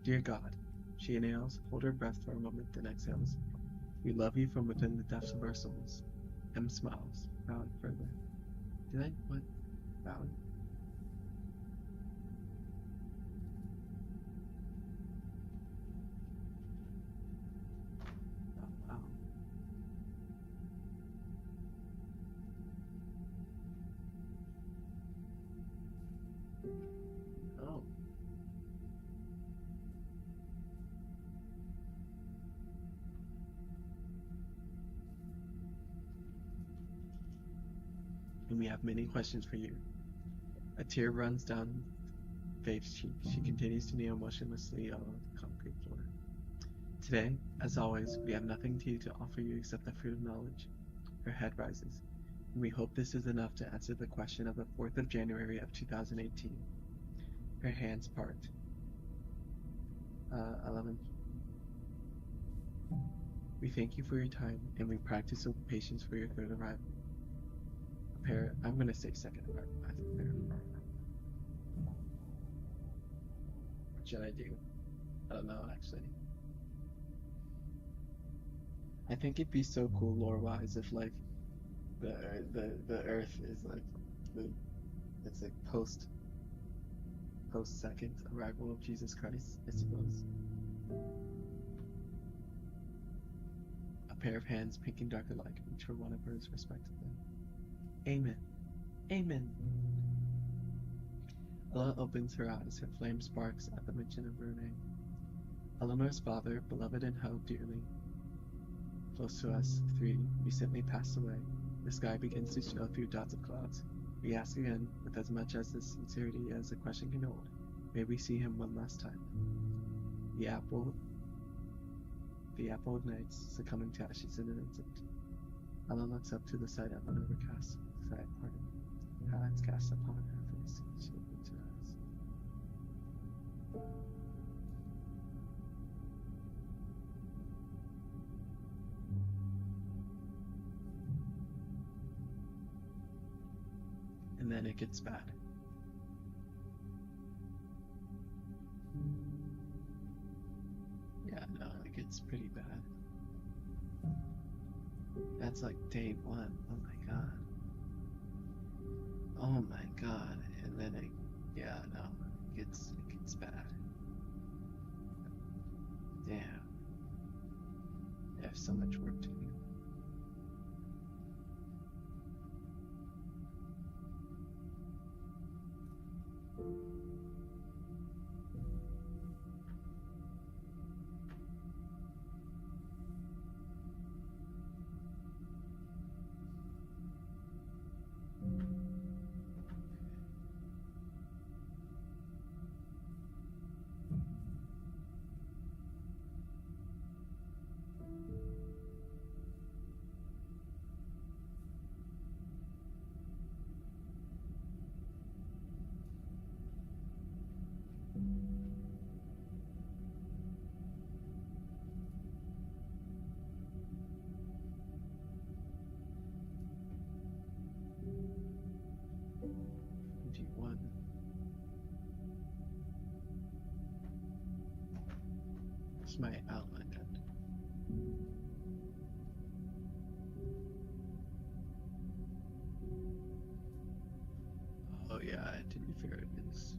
Dear God, she inhales, hold her breath for a moment, then exhales. We love you from within the depths of our souls. M smiles, bowing further. Did I? What? Bowing? Oh, wow. Oh. And we have many questions for you. A tear runs down Faith's cheek. She continues to kneel motionlessly on the concrete floor. Today, as always, we have nothing to offer you except the fruit of knowledge. Her head rises. And we hope this is enough to answer the question of the 4th of January of 2018. Her hands part. 11. We thank you for your time, and we practice with patience for your third arrival. I'm going to say second arrival. I think there. What should I do? I don't know, actually. I think it'd be so cool lore-wise if, like, the Earth is like it's like post second arrival of Jesus Christ, I suppose. A pair of hands, pink and dark alike, reach for one of hers respectively. Amen. Amen. Ella opens her eyes. Her flame sparks at the mention of her name. Eleanor's father, beloved and held dearly, close to us, 3, recently passed away. The sky begins to show through dots of clouds. We ask again, with as much as the sincerity as the question can hold, may we see him one last time. The apple ignites, succumbing to ashes in an instant. Ella looks up to the sight of an overcast sky parting. Highlights cast upon her face. She opens her eyes. And then it gets bad. Yeah, no, it gets pretty bad. That's like day 1. Oh my god. Oh my god. And then it gets bad. Damn. I have so much work to do. One. It's my outline end. Oh yeah, to be fair, it is.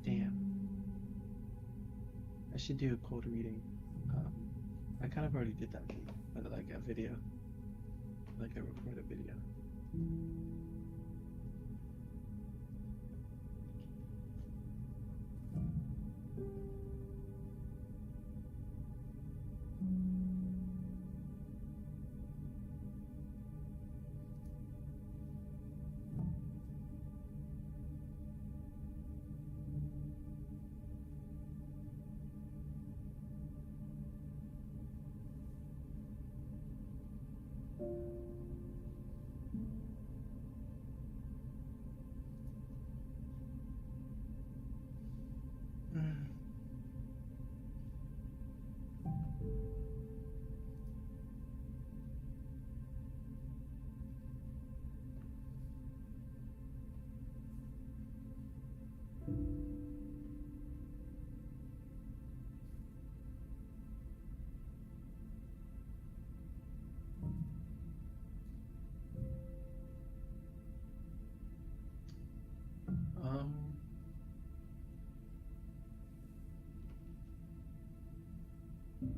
Damn. I should do a cold reading. I kind of already did that, but like a video, like a recorded video. Um. hmm.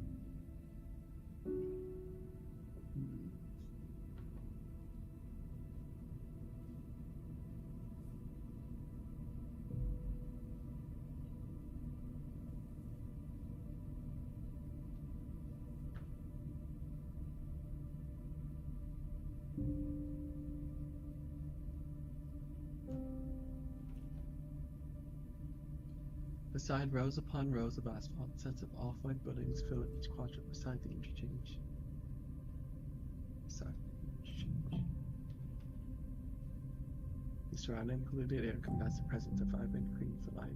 Beside rows upon rows of asphalt, sets of off-white buildings fill each quadrant beside the interchange. Beside the interchange. The surrounding polluted air combats the presence of vibrant green foliage.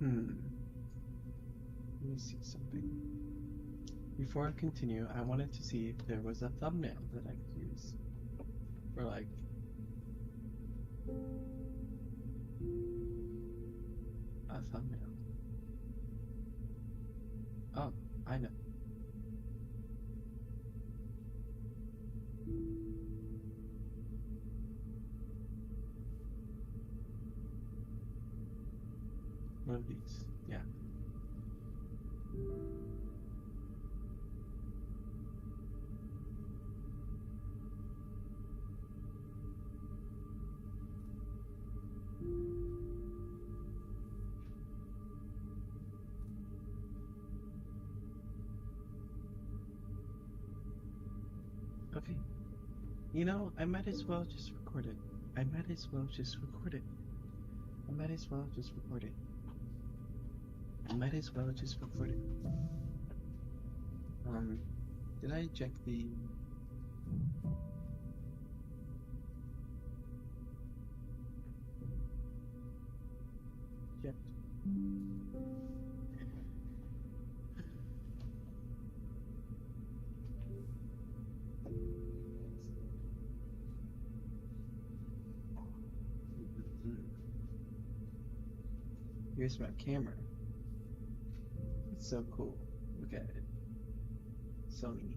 Let me see something. Before I continue, I wanted to see if there was a thumbnail that I could use. For like a thumbnail. Oh, I know. One of these, yeah. Okay. You know, I might as well just record it. I might as well just record it. I might as well just record it. I might as well just record it. Did I check the... Checked. Here's my camera. It's so cool. Look at it. Sony.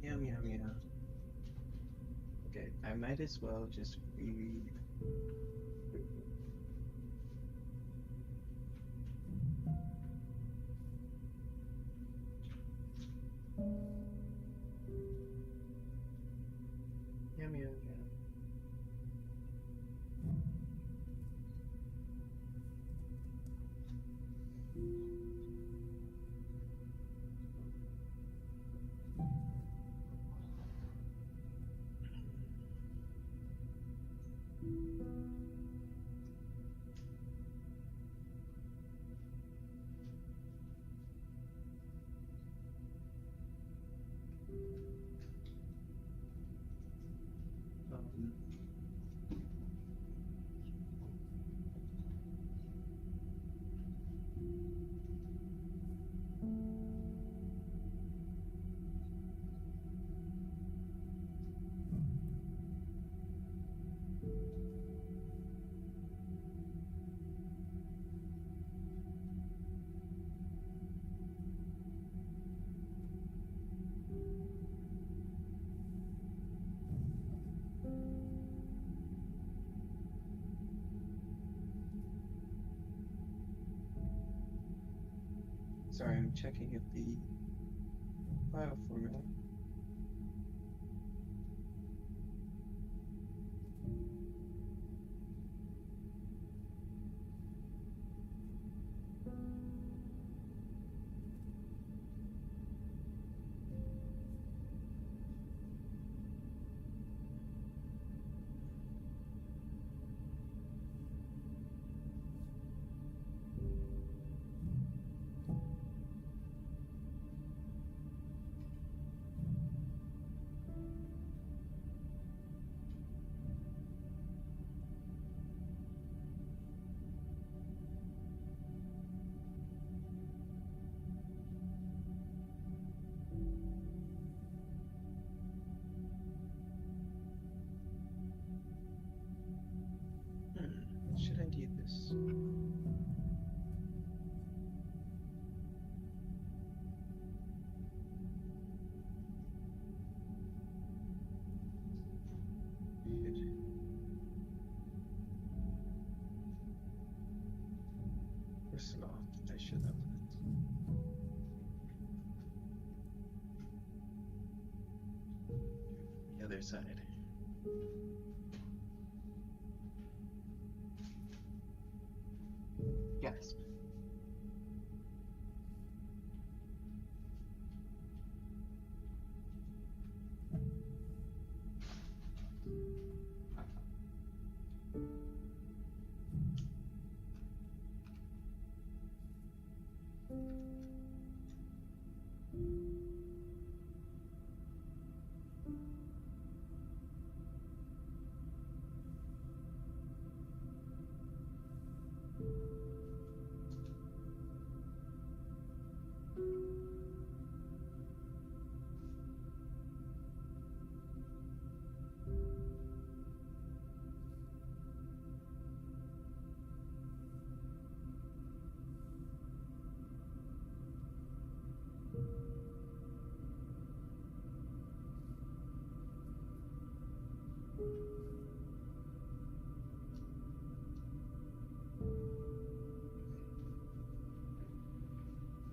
Yum, yum, yum. Okay, I might as well just read. Yum, yum, yum. Um, Sorry, I'm checking if the file format. other side. Yes.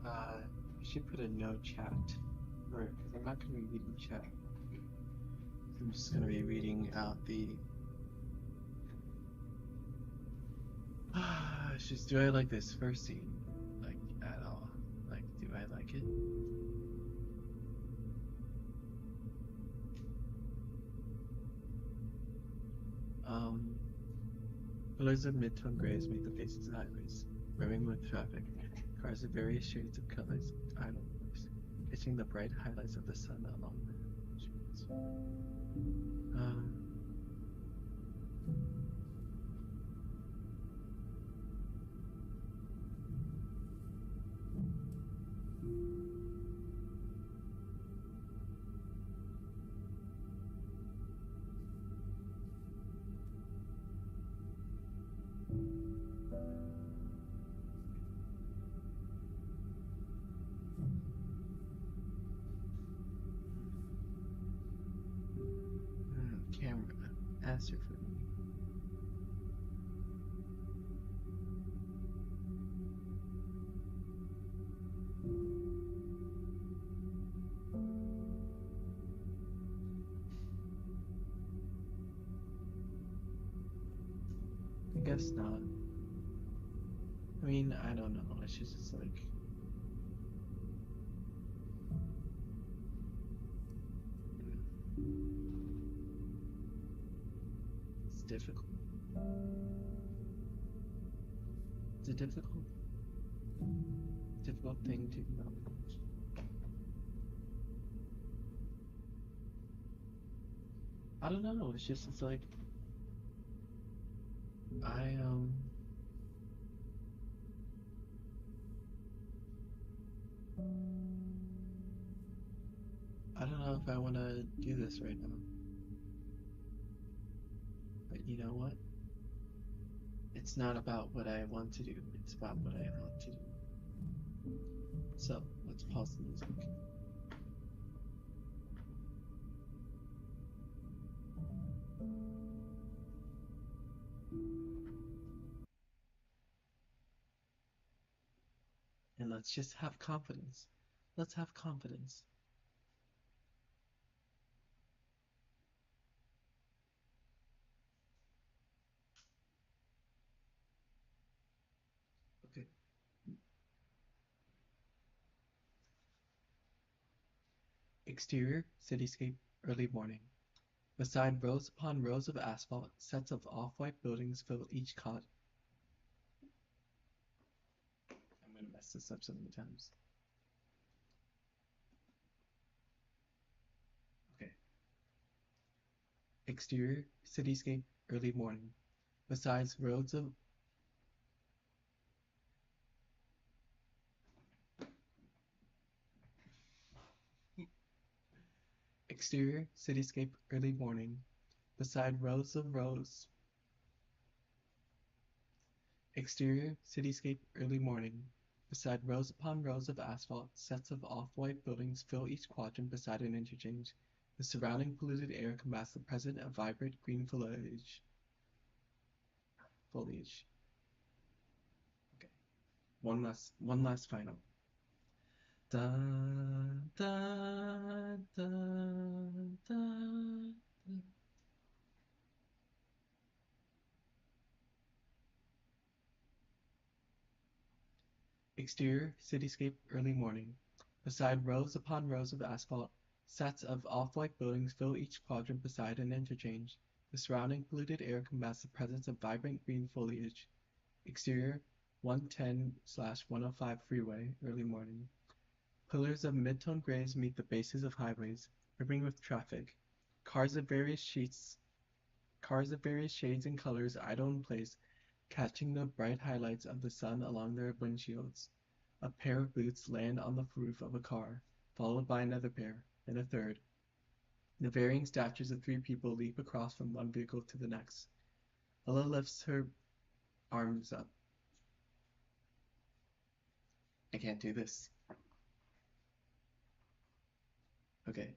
I should put a no chat, or because I'm not going to be reading chat. I'm just going to be reading out the. It's just, do I like this first scene, like at all? Like, do I like it? Colors of mid-tone grays make the faces of highways, brimming with traffic. Cars of various shades of colors, idlers, catching the bright highlights of the sun along the streets. Um, Camera, answer for me. I guess not. I mean, I don't know. It's just like. It's difficult. It's a difficult thing to know. I don't know. It's like I I don't know if I want to do this right now. But you know what? It's not about what I want to do. It's about what I want to do. So let's pause the music. And let's just have confidence. Let's have confidence. Okay. Exterior, cityscape, early morning. Beside rows upon rows of asphalt, sets of off-white buildings fill each cot. I'm gonna mess this up so many times. Okay. Exterior, cityscape, early morning. Besides roads of exterior, cityscape, early morning. Beside rows of rows. Exterior, cityscape, early morning. Beside rows upon rows of asphalt, sets of off-white buildings fill each quadrant beside an interchange. The surrounding polluted air combats the presence of vibrant green foliage. Okay. One last final. Da da da da Exterior, cityscape, early morning. Beside rows upon rows of asphalt, sets of off-white buildings fill each quadrant beside an interchange. The surrounding polluted air combats the presence of vibrant green foliage. Exterior, 110/105 freeway, early morning. Pillars of mid-tone grays meet the bases of highways, brimming with traffic. Cars of various shades and colors idle in place, catching the bright highlights of the sun along their windshields. A pair of boots land on the roof of a car, followed by another pair, then a third. The varying statures of three people leap across from one vehicle to the next. Ella lifts her arms up. I can't do this. Okay.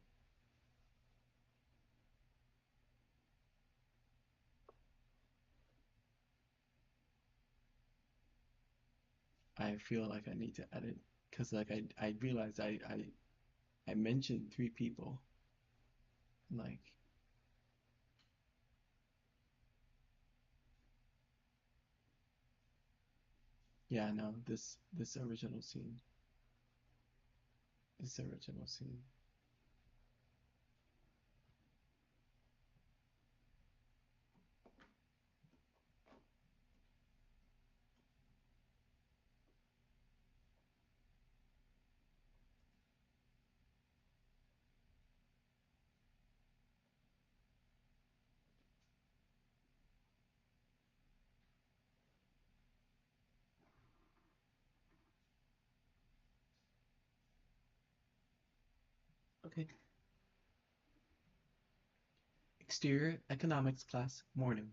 I feel like I need to edit because like I realized I mentioned three people. Like yeah, no, this original scene. This original scene. Okay. Exterior economics class, morning.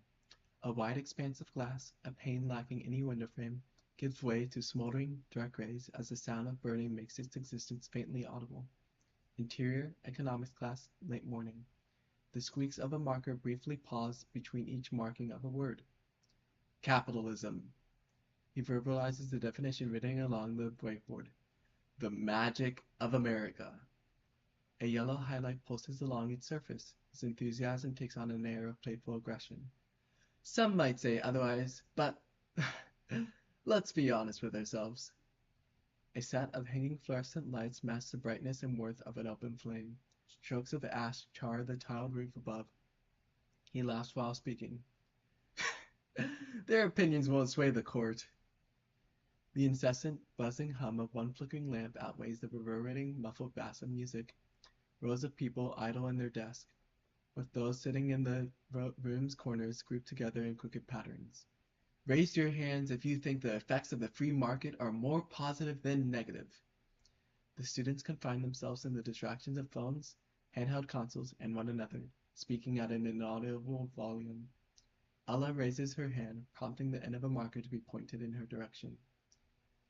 A wide expanse of glass, a pane lacking any window frame, gives way to smoldering dark rays as the sound of burning makes its existence faintly audible. Interior economics class, late morning. The squeaks of a marker briefly pause between each marking of a word. Capitalism. He verbalizes the definition written along the whiteboard. The magic of America. A yellow highlight pulses along its surface. His enthusiasm takes on an air of playful aggression. Some might say otherwise, but let's be honest with ourselves. A set of hanging fluorescent lights match the brightness and worth of an open flame. Strokes of ash char the tiled roof above. He laughs while speaking. Their opinions won't sway the court. The incessant, buzzing hum of one flickering lamp outweighs the reverberating, muffled bass of music. Rows of people idle in their desks, with those sitting in the room's corners grouped together in crooked patterns. Raise your hands if you think the effects of the free market are more positive than negative. The students confine themselves in the distractions of phones, handheld consoles, and one another, speaking at an inaudible volume. Allah raises her hand, prompting the end of a marker to be pointed in her direction.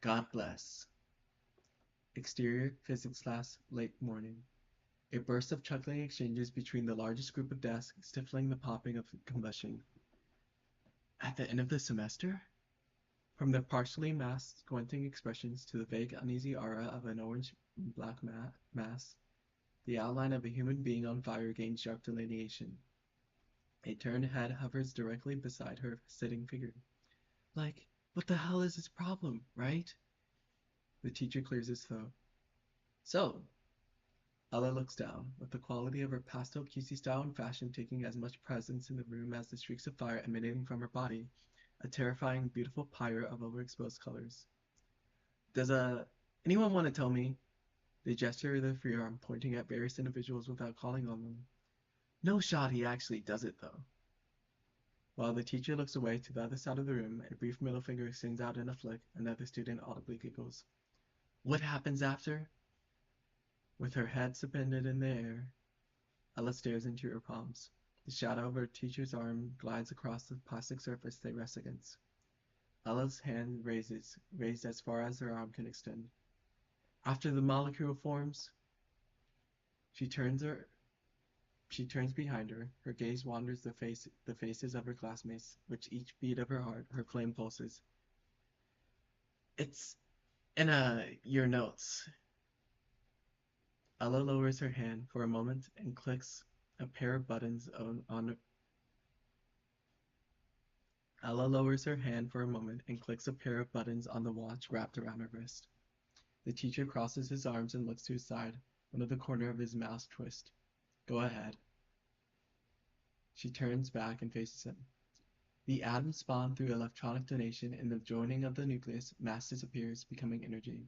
God bless. Exterior physics class, late morning. A burst of chuckling exchanges between the largest group of desks, stifling the popping of combustion. At the end of the semester? From the partially masked, squinting expressions to the vague, uneasy aura of an orange and black mass, the outline of a human being on fire gains sharp delineation. A turned head hovers directly beside her sitting figure. Like, what the hell is his problem, right? The teacher clears his throat. So, Ella looks down, with the quality of her pastel cutesy style and fashion taking as much presence in the room as the streaks of fire emanating from her body, a terrifying, beautiful pyre of overexposed colors. Does anyone want to tell me? They gesture with their free arm, pointing at various individuals without calling on them. No shot he actually does it, though. While the teacher looks away to the other side of the room, a brief middle finger sends out in a flick, another student audibly giggles. What happens after? With her head suspended in the air, Ella stares into her palms. The shadow of her teacher's arm glides across the plastic surface they rest against. Ella's hand raised as far as her arm can extend. After the molecule forms, she turns behind her. Her gaze wanders the faces of her classmates, which each beat of her heart, her flame pulses. It's in your notes. Ella lowers her hand for a moment and clicks a pair of buttons on Ella lowers her hand for a moment and clicks a pair of buttons on the watch wrapped around her wrist. The teacher crosses his arms and looks to his side, one of the corner of his mouth twist. Go ahead. She turns back and faces him. The atoms spawn through electronic donation in the joining of the nucleus, mass disappears, becoming energy.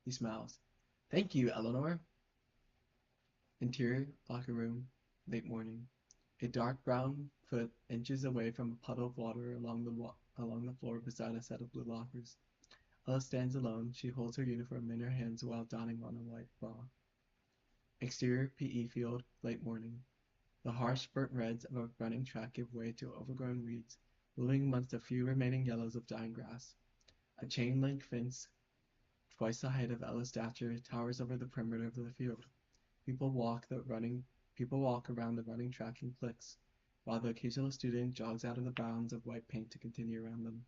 He smiles. Thank you, Eleanor. Interior, locker room, late morning. A dark brown foot inches away from a puddle of water along the floor beside a set of blue lockers. Ella stands alone. She holds her uniform in her hands while donning on a white bra. Exterior PE field, late morning. The harsh burnt reds of a running track give way to overgrown weeds, blooming amongst a few remaining yellows of dying grass. A chain-link fence, twice the height of Ella's stature, towers over the perimeter of the field. People walk around the running track in cliques, while the occasional student jogs out of the bounds of white paint to continue around them.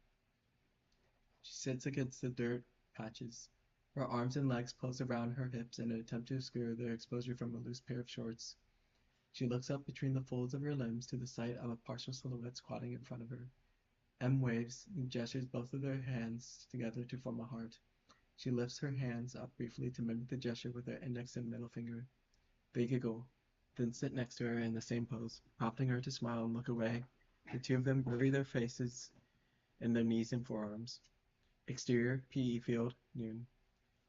She sits against the dirt patches, her arms and legs close around her hips in an attempt to obscure their exposure from a loose pair of shorts. She looks up between the folds of her limbs to the sight of a partial silhouette squatting in front of her. M waves and gestures both of their hands together to form a heart. She lifts her hands up briefly to mimic the gesture with her index and middle finger. They giggle, then sit next to her in the same pose, prompting her to smile and look away. The two of them bury their faces in their knees and forearms. Exterior, PE field, noon.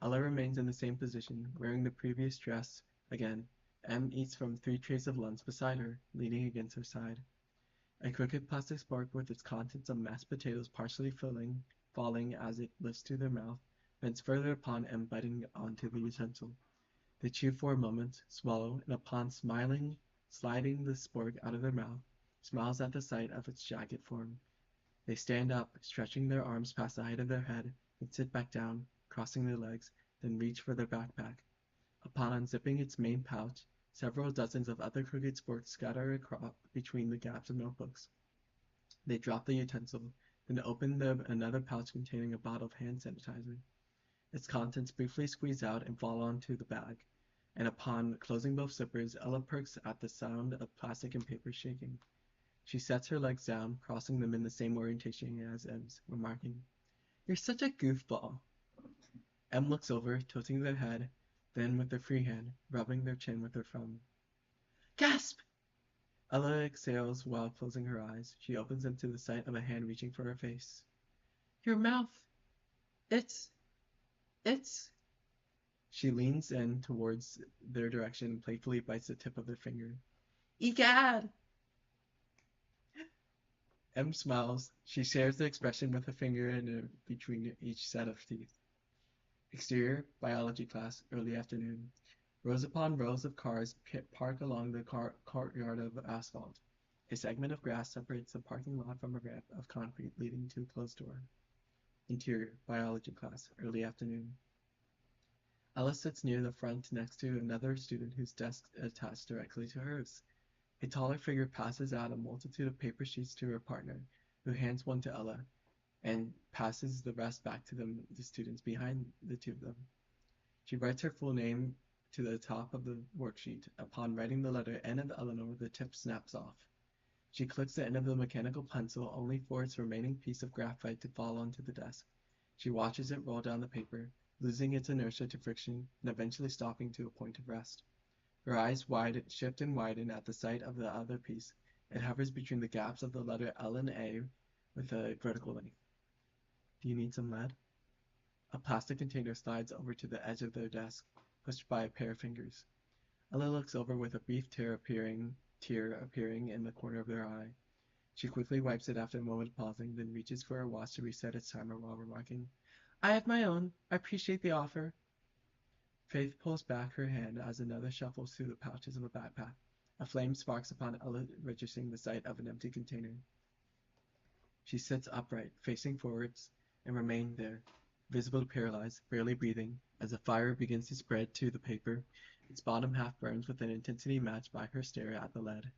Ella remains in the same position, wearing the previous dress. Again, M eats from 3 trays of lunch beside her, leaning against her side. A crooked plastic fork with its contents of mashed potatoes partially falling as it lifts to their mouth, bends further upon M biting onto the utensil. They chew for a moment, swallow, and upon sliding the spork out of their mouth, smiles at the sight of its jagged form. They stand up, stretching their arms past the height of their head, and sit back down, crossing their legs, then reach for their backpack. Upon unzipping its main pouch, several dozens of other crooked sporks scatter between the gaps of notebooks. They drop the utensil, then open another pouch containing a bottle of hand sanitizer. Its contents briefly squeeze out and fall onto the bag, and upon closing both zippers, Ella perks at the sound of plastic and paper shaking. She sets her legs down, crossing them in the same orientation as M's, remarking, "You're such a goofball." M looks over, tilting their head, then with her free hand, rubbing their chin with her thumb. Gasp! Ella exhales while closing her eyes. She opens them to the sight of a hand reaching for her face. Your mouth! It's... She leans in towards their direction and playfully bites the tip of their finger. Egad! M smiles. She shares the expression with a finger in between each set of teeth. Exterior, biology class, early afternoon. Rows upon rows of cars park along the courtyard of asphalt. A segment of grass separates the parking lot from a ramp of concrete leading to a closed door. Interior, biology class, early afternoon. Ella sits near the front next to another student whose desk is attached directly to hers. A taller figure passes out a multitude of paper sheets to her partner, who hands one to Ella, and passes the rest back to the students behind the two of them. She writes her full name to the top of the worksheet. Upon writing the letter N of Eleanor, the tip snaps off. She clicks the end of the mechanical pencil, only for its remaining piece of graphite to fall onto the desk. She watches it roll down the paper, losing its inertia to friction, and eventually stopping to a point of rest. Her eyes shift and widen at the sight of the other piece. It hovers between the gaps of the letter L and A with a vertical length. Do you need some lead? A plastic container slides over to the edge of their desk, pushed by a pair of fingers. Ella looks over with a brief tear appearing in the corner of their eye. She quickly wipes it after a moment of pausing, then reaches for her watch to reset its timer while remarking, I have my own. I appreciate the offer. Faith pulls back her hand as another shuffles through the pouches of a backpack. A flame sparks upon Ella registering the sight of an empty container. She sits upright, facing forwards, and remains there, visibly paralyzed, barely breathing, as the fire begins to spread to the paper. Its bottom half burns with an intensity matched by her stare at the lead.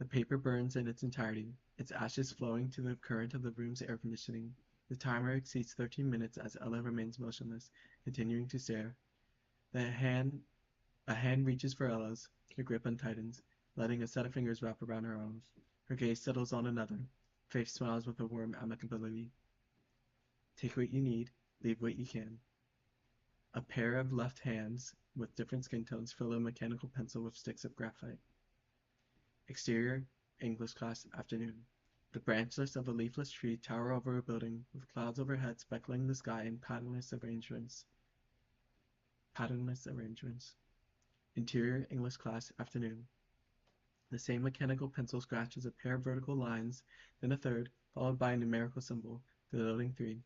The paper burns in its entirety, its ashes flowing to the current of the room's air conditioning. The timer exceeds 13 minutes as Ella remains motionless, continuing to stare. A hand reaches for Ella's. Her grip untightens, letting a set of fingers wrap around her arms. Her gaze settles on another. Faith smiles with a warm amicability. Take what you need, leave what you can. A pair of left hands with different skin tones fill a mechanical pencil with sticks of graphite. Exterior, English class, afternoon. The branchlets of a leafless tree tower over a building, with clouds overhead speckling the sky in patternless arrangements. Interior, English class, afternoon. The same mechanical pencil scratches a pair of vertical lines, then a third, followed by a numerical symbol, denoting 3.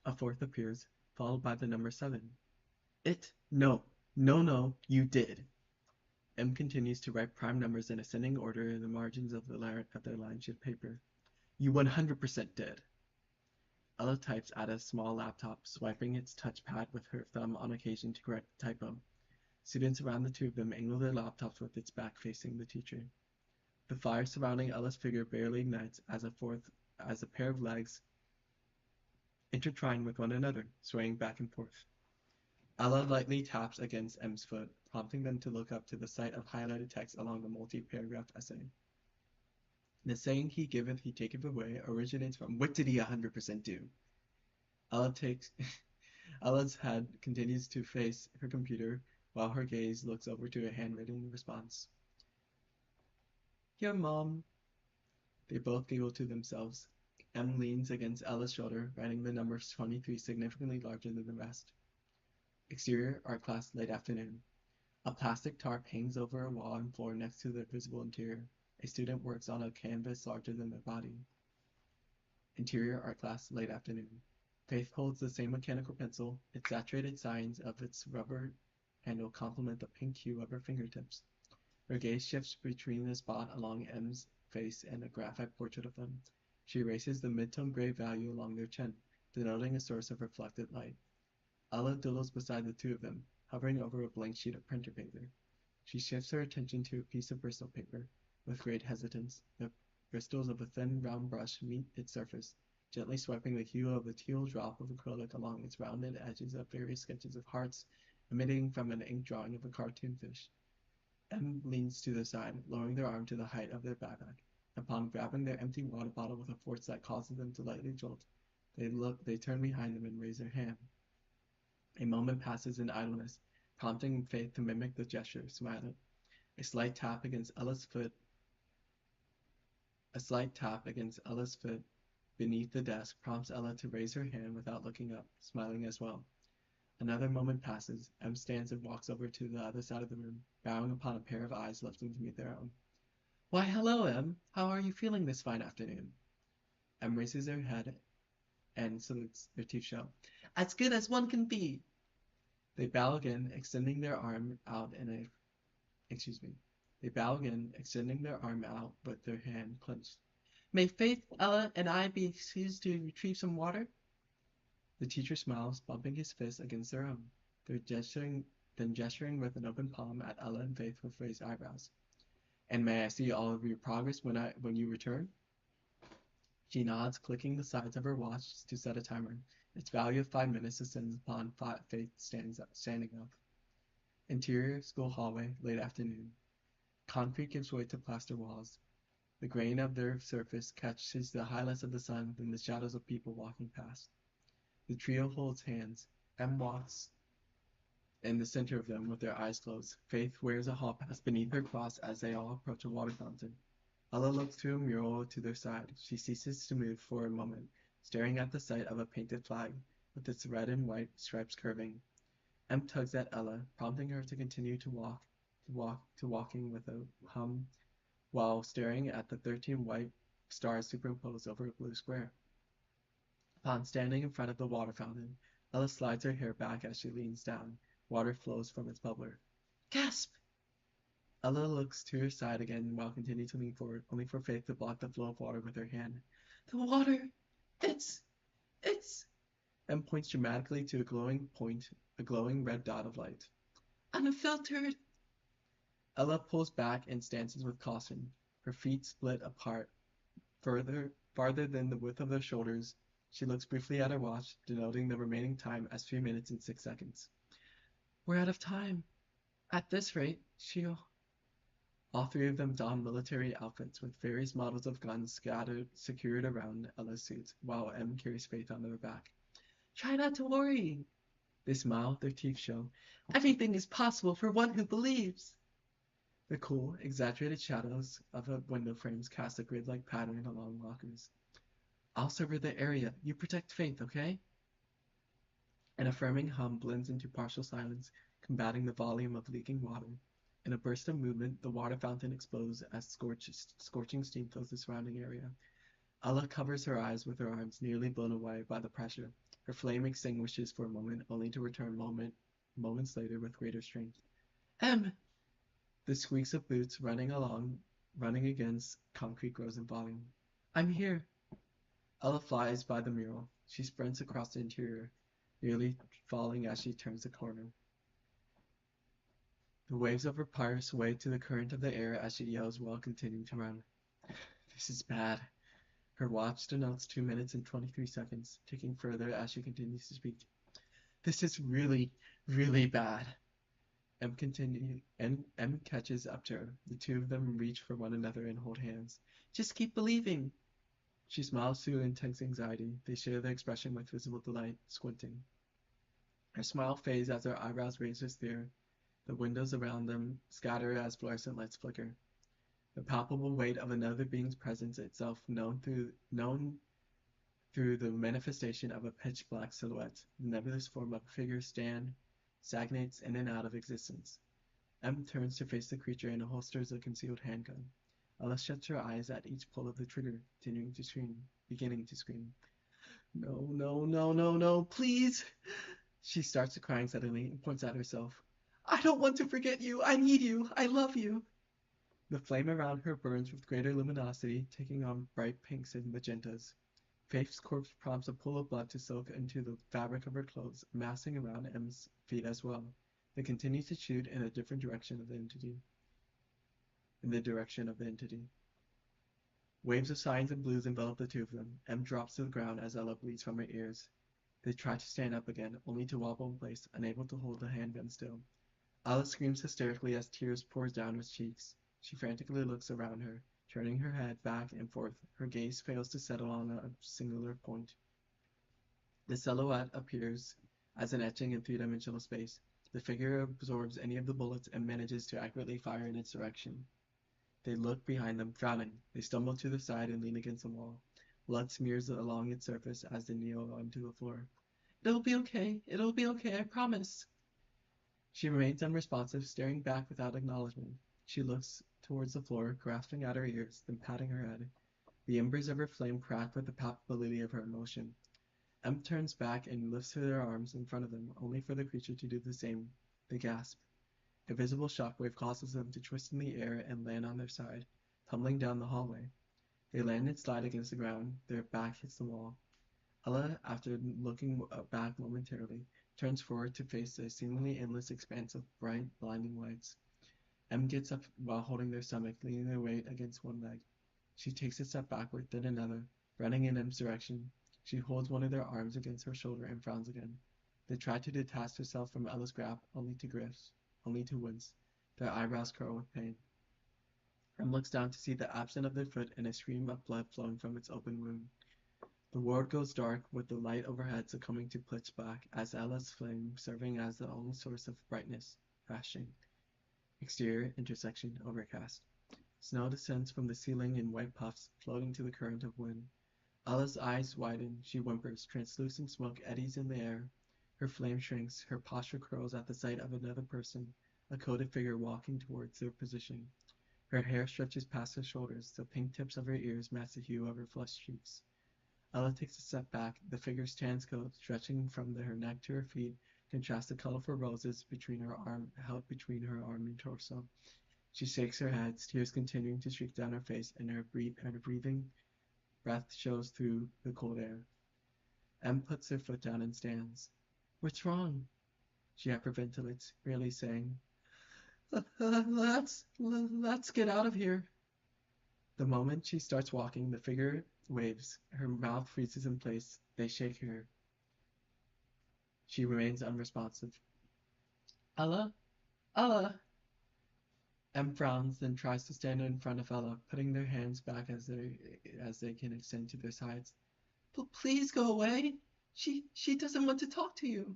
A fourth appears, followed by the number 7. No, you did. M continues to write prime numbers in ascending order in the margins of their line sheet of paper. You 100% did. Ella types at a small laptop, swiping its touchpad with her thumb on occasion to correct the typo. Students around the two of them angle their laptops with its back facing the teacher. The fire surrounding Ella's figure barely ignites as a pair of legs intertwine with one another, swaying back and forth. Ella lightly taps against M's foot, prompting them to look up to the sight of highlighted text along the multi-paragraphed essay. The saying "he giveth, he taketh away" originates from "What did he 100% do?" Ella's head continues to face her computer while her gaze looks over to a handwritten response. Your mom. They both giggle to themselves. M leans against Ella's shoulder, writing the number 23 significantly larger than the rest. Exterior, art class, late afternoon. A plastic tarp hangs over a wall and floor next to the visible interior. A student works on a canvas larger than their body. Interior, art class, late afternoon. Faith holds the same mechanical pencil. Its saturated signs of its rubber handle complement the pink hue of her fingertips. Her gaze shifts between the spot along M's face and a graphite portrait of them. She erases the mid-tone gray value along their chin, denoting a source of reflected light. Ella doodles beside the two of them, hovering over a blank sheet of printer paper. She shifts her attention to a piece of Bristol paper. With great hesitance, the bristles of a thin, round brush meet its surface, gently swiping the hue of a teal drop of acrylic along its rounded edges of various sketches of hearts, emitting from an ink drawing of a cartoon fish. M leans to the side, lowering their arm to the height of their backpack. Upon grabbing their empty water bottle with a force that causes them to lightly jolt, they turn behind them and raise their hand. A moment passes in idleness, prompting Faith to mimic the gesture, smiling. A slight tap against Ella's foot beneath the desk prompts Ella to raise her hand without looking up, smiling as well. Another moment passes. M stands and walks over to the other side of the room, bowing upon a pair of eyes lifting to meet their own. Why, hello, M. How are you feeling this fine afternoon? M raises her head and salutes their teeth show. As good as one can be. They bow again, extending their arm out with their hand clenched. May Faith, Ella, and I be excused to retrieve some water? The teacher smiles, bumping his fist against their own, then gesturing with an open palm at Ella and Faith with raised eyebrows. And may I see all of your progress when you return? She nods, clicking the sides of her watch to set a timer. Its value of 5 minutes descends upon Faith standing up. Interior, school hallway, late afternoon. Concrete gives way to plaster walls. The grain of their surface catches the highlights of the sun, then the shadows of people walking past. The trio holds hands. M walks in the center of them with their eyes closed. Faith wears a hall pass beneath her cross as they all approach a water fountain. Ella looks to a mural to their side. She ceases to move for a moment, staring at the sight of a painted flag, with its red and white stripes curving. M tugs at Ella, prompting her to continue walking with a hum, while staring at the 13 white stars superimposed over a blue square. Upon standing in front of the water fountain, Ella slides her hair back as she leans down. Water flows from its bubbler. Gasp! Ella looks to her side again while continuing to lean forward, only for Faith to block the flow of water with her hand. The water! It's... M points dramatically to a glowing red dot of light. Unfiltered! Ella pulls back and stances with caution, her feet split apart, farther than the width of their shoulders. She looks briefly at her watch, denoting the remaining time as 3 minutes and 6 seconds. We're out of time. At this rate, she'll... All three of them don military outfits with various models of guns secured around Ella's suits, while M carries Faith on her back. Try not to worry. They smile, their teeth show. Everything is possible for one who believes. The cool, exaggerated shadows of the window frames cast a grid-like pattern along lockers. I'll survey the area. You protect Faith, okay? An affirming hum blends into partial silence, combating the volume of leaking water. In a burst of movement, the water fountain explodes as scorching steam fills the surrounding area. Ella covers her eyes with her arms, nearly blown away by the pressure. Her flame extinguishes for a moment, only to return moments later with greater strength. M! The squeaks of boots running against concrete grows in volume. I'm here! Ella flies by the mural. She sprints across the interior, nearly falling as she turns the corner. The waves of her pyre sway to the current of the air as she yells while continuing to run. This is bad. Her watch denotes 2 minutes and 23 seconds, ticking further as she continues to speak. This is really, really bad. M catches up to her. The two of them reach for one another and hold hands. Just keep believing. She smiles through intense anxiety. They share their expression with visible delight, squinting. Her smile fades as her eyebrows raise with fear. The windows around them scatter as fluorescent lights flicker. The palpable weight of another being's presence itself known through the manifestation of a pitch-black silhouette. The nebulous form of a figure stagnates in and out of existence. M turns to face the creature and holsters a concealed handgun. Ella shuts her eyes at each pull of the trigger, beginning to scream. No, no, no, no, no, please! She starts crying suddenly and points at herself. I don't want to forget you. I need you. I love you. The flame around her burns with greater luminosity, taking on bright pinks and magentas. Faith's corpse prompts a pool of blood to soak into the fabric of her clothes, massing around M's feet as well. They continue to shoot in the direction of the entity. Waves of cyan and blues envelop the two of them. M drops to the ground as Ella bleeds from her ears. They try to stand up again, only to wobble in place, unable to hold the handgun still. Ella screams hysterically as tears pour down her cheeks. She frantically looks around her, turning her head back and forth. Her gaze fails to settle on a singular point. The silhouette appears as an etching in three-dimensional space. The figure absorbs any of the bullets and manages to accurately fire in its direction. They look behind them, frowning. They stumble to the side and lean against the wall. Blood smears along its surface as they kneel onto the floor. It'll be okay. It'll be okay, I promise. She remains unresponsive, staring back without acknowledgement. She looks towards the floor, grasping at her ears, then patting her head. The embers of her flame crack with the palpability of her emotion. M turns back and lifts her arms in front of them, only for the creature to do the same. They gasp. A visible shockwave causes them to twist in the air and land on their side, tumbling down the hallway. They land and slide against the ground. Their back hits the wall. Ella, after looking back momentarily, turns forward to face the seemingly endless expanse of bright, blinding lights. M gets up while holding their stomach, leaning their weight against one leg. She takes a step backward, then another, running in M's direction. She holds one of their arms against her shoulder and frowns again. They try to detach herself from Ella's grasp, only to wince. Their eyebrows curl with pain. M looks down to see the absence of their foot and a stream of blood flowing from its open wound. The world goes dark, with the light overhead succumbing to pitch black, as Ella's flame serving as the only source of brightness, crashing. Exterior intersection overcast. Snow descends from the ceiling in white puffs, floating to the current of wind. Ella's eyes widen. She whimpers. Translucent smoke eddies in the air. Her flame shrinks. Her posture curls at the sight of another person, a coated figure walking towards their position. Her hair stretches past her shoulders. The pink tips of her ears match the hue of her flushed cheeks. Ella takes a step back. The figure's tan coat, stretching from her neck to her feet, contrasts the colorful roses held between her arm and torso. She shakes her head, tears continuing to streak down her face, and her breathing breath shows through the cold air. M puts her foot down and stands. What's wrong? She hyperventilates, merely saying, Let's get out of here. The moment she starts walking, the figure waves. Her mouth freezes in place. They shake her. She remains unresponsive. Ella? Ella? M frowns, then tries to stand in front of Ella, putting their hands back as they can extend to their sides. Please go away. She doesn't want to talk to you.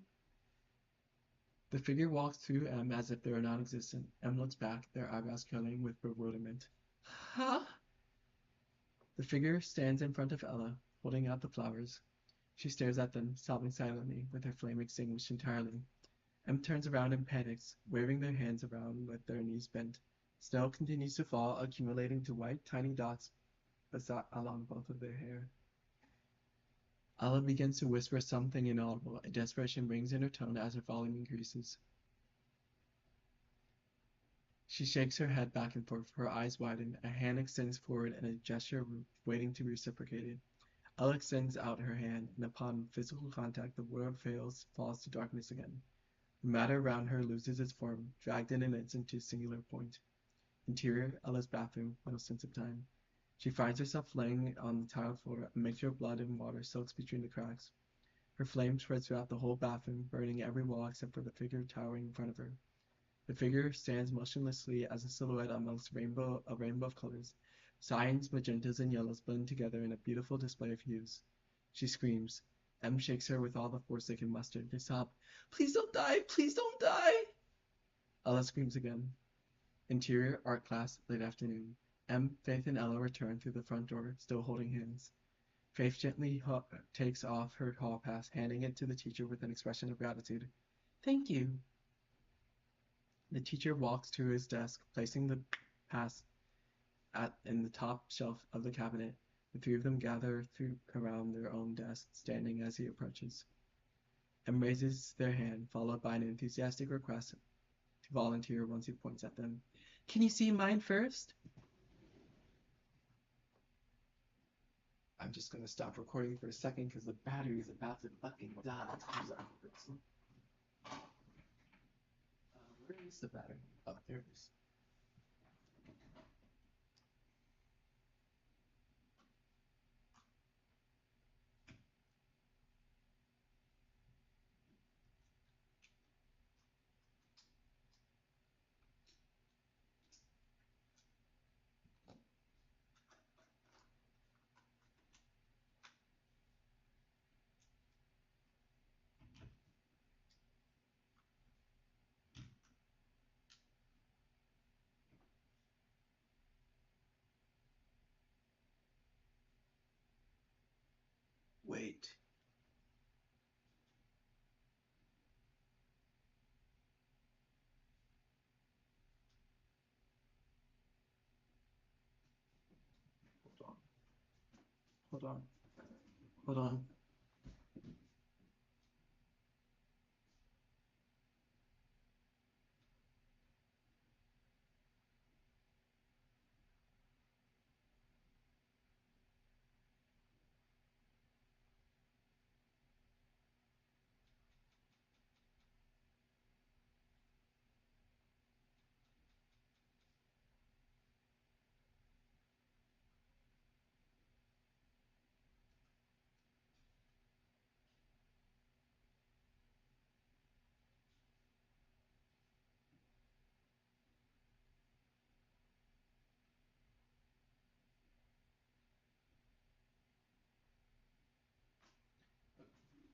The figure walks through M as if they are non-existent. M looks back, their eyebrows curling with bewilderment. Huh? The figure stands in front of Ella, holding out the flowers. She stares at them, sobbing silently, with her flame extinguished entirely. M turns around and panics, waving their hands around with their knees bent. Snow continues to fall, accumulating to white, tiny dots along both of their hair. Ella begins to whisper something inaudible. A desperation rings in her tone as her volume increases. She shakes her head back and forth, her eyes widen, a hand extends forward in a gesture waiting to be reciprocated. Ella extends out her hand, and upon physical contact the world falls to darkness again. The matter around her loses its form, dragged in an instant to a singular point. Interior, Ella's bathroom, no sense of time. She finds herself laying on the tile floor, a mixture of blood and water soaks between the cracks. Her flame spreads throughout the whole bathroom, burning every wall except for the figure towering in front of her. The figure stands motionlessly as a silhouette amongst a rainbow of colors. Cyans, magentas, and yellows blend together in a beautiful display of hues. She screams. M shakes her with all the force they can muster. They sob, "Please don't die! Please don't die!" Ella screams again. Interior, art class, late afternoon. M, Faith, and Ella return through the front door, still holding hands. Faith gently takes off her hall pass, handing it to the teacher with an expression of gratitude. "Thank you." The teacher walks to his desk, placing the pass in the top shelf of the cabinet. The three of them gather around their own desks, standing as he approaches. M raises their hand, followed by an enthusiastic request to volunteer once he points at them. "Can you see mine first?" I'm just going to stop recording for a second because the battery is about to fucking die. Where is the battery? Oh, there it is. Wait. Hold on. Hold on. Hold on.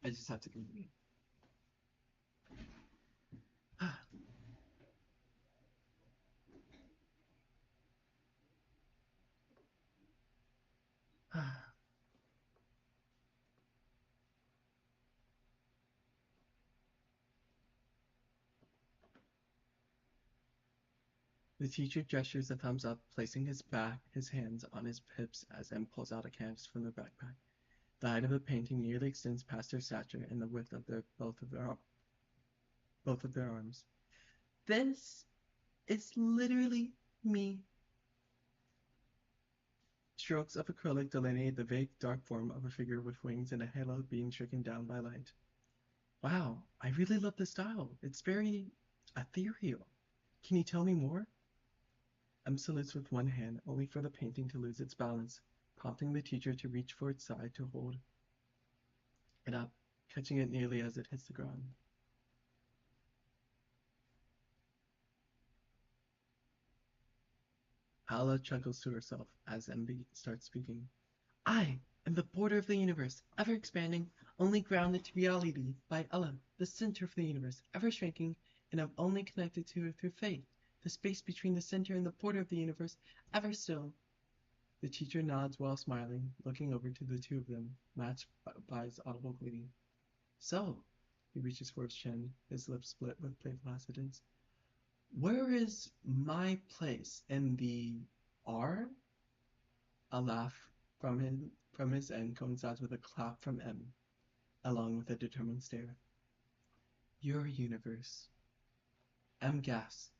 I just have to convene. The teacher gestures a thumbs up, placing his hands on his hips as M pulls out a canvas from the backpack. The height of the painting nearly extends past their stature and the width of both of their arms. This is literally me. Strokes of acrylic delineate the vague dark form of a figure with wings and a halo being stricken down by light. Wow, I really love the style. It's very ethereal. Can you tell me more? M salutes with one hand, only for the painting to lose its balance, prompting the teacher to reach for its side to hold it up, catching it nearly as it hits the ground. Ella chuckles to herself as MB starts speaking. I am the border of the universe, ever expanding, only grounded to reality by Ella, the center of the universe, ever shrinking, and I'm only connected to her through faith, the space between the center and the border of the universe, ever still. The teacher nods while smiling, looking over to the two of them, matched by his audible greeting. So, he reaches for his chin, his lips split with playful accidents. Where is my place in the R? A laugh from his end coincides with a clap from M, along with a determined stare. Your universe. M gasps,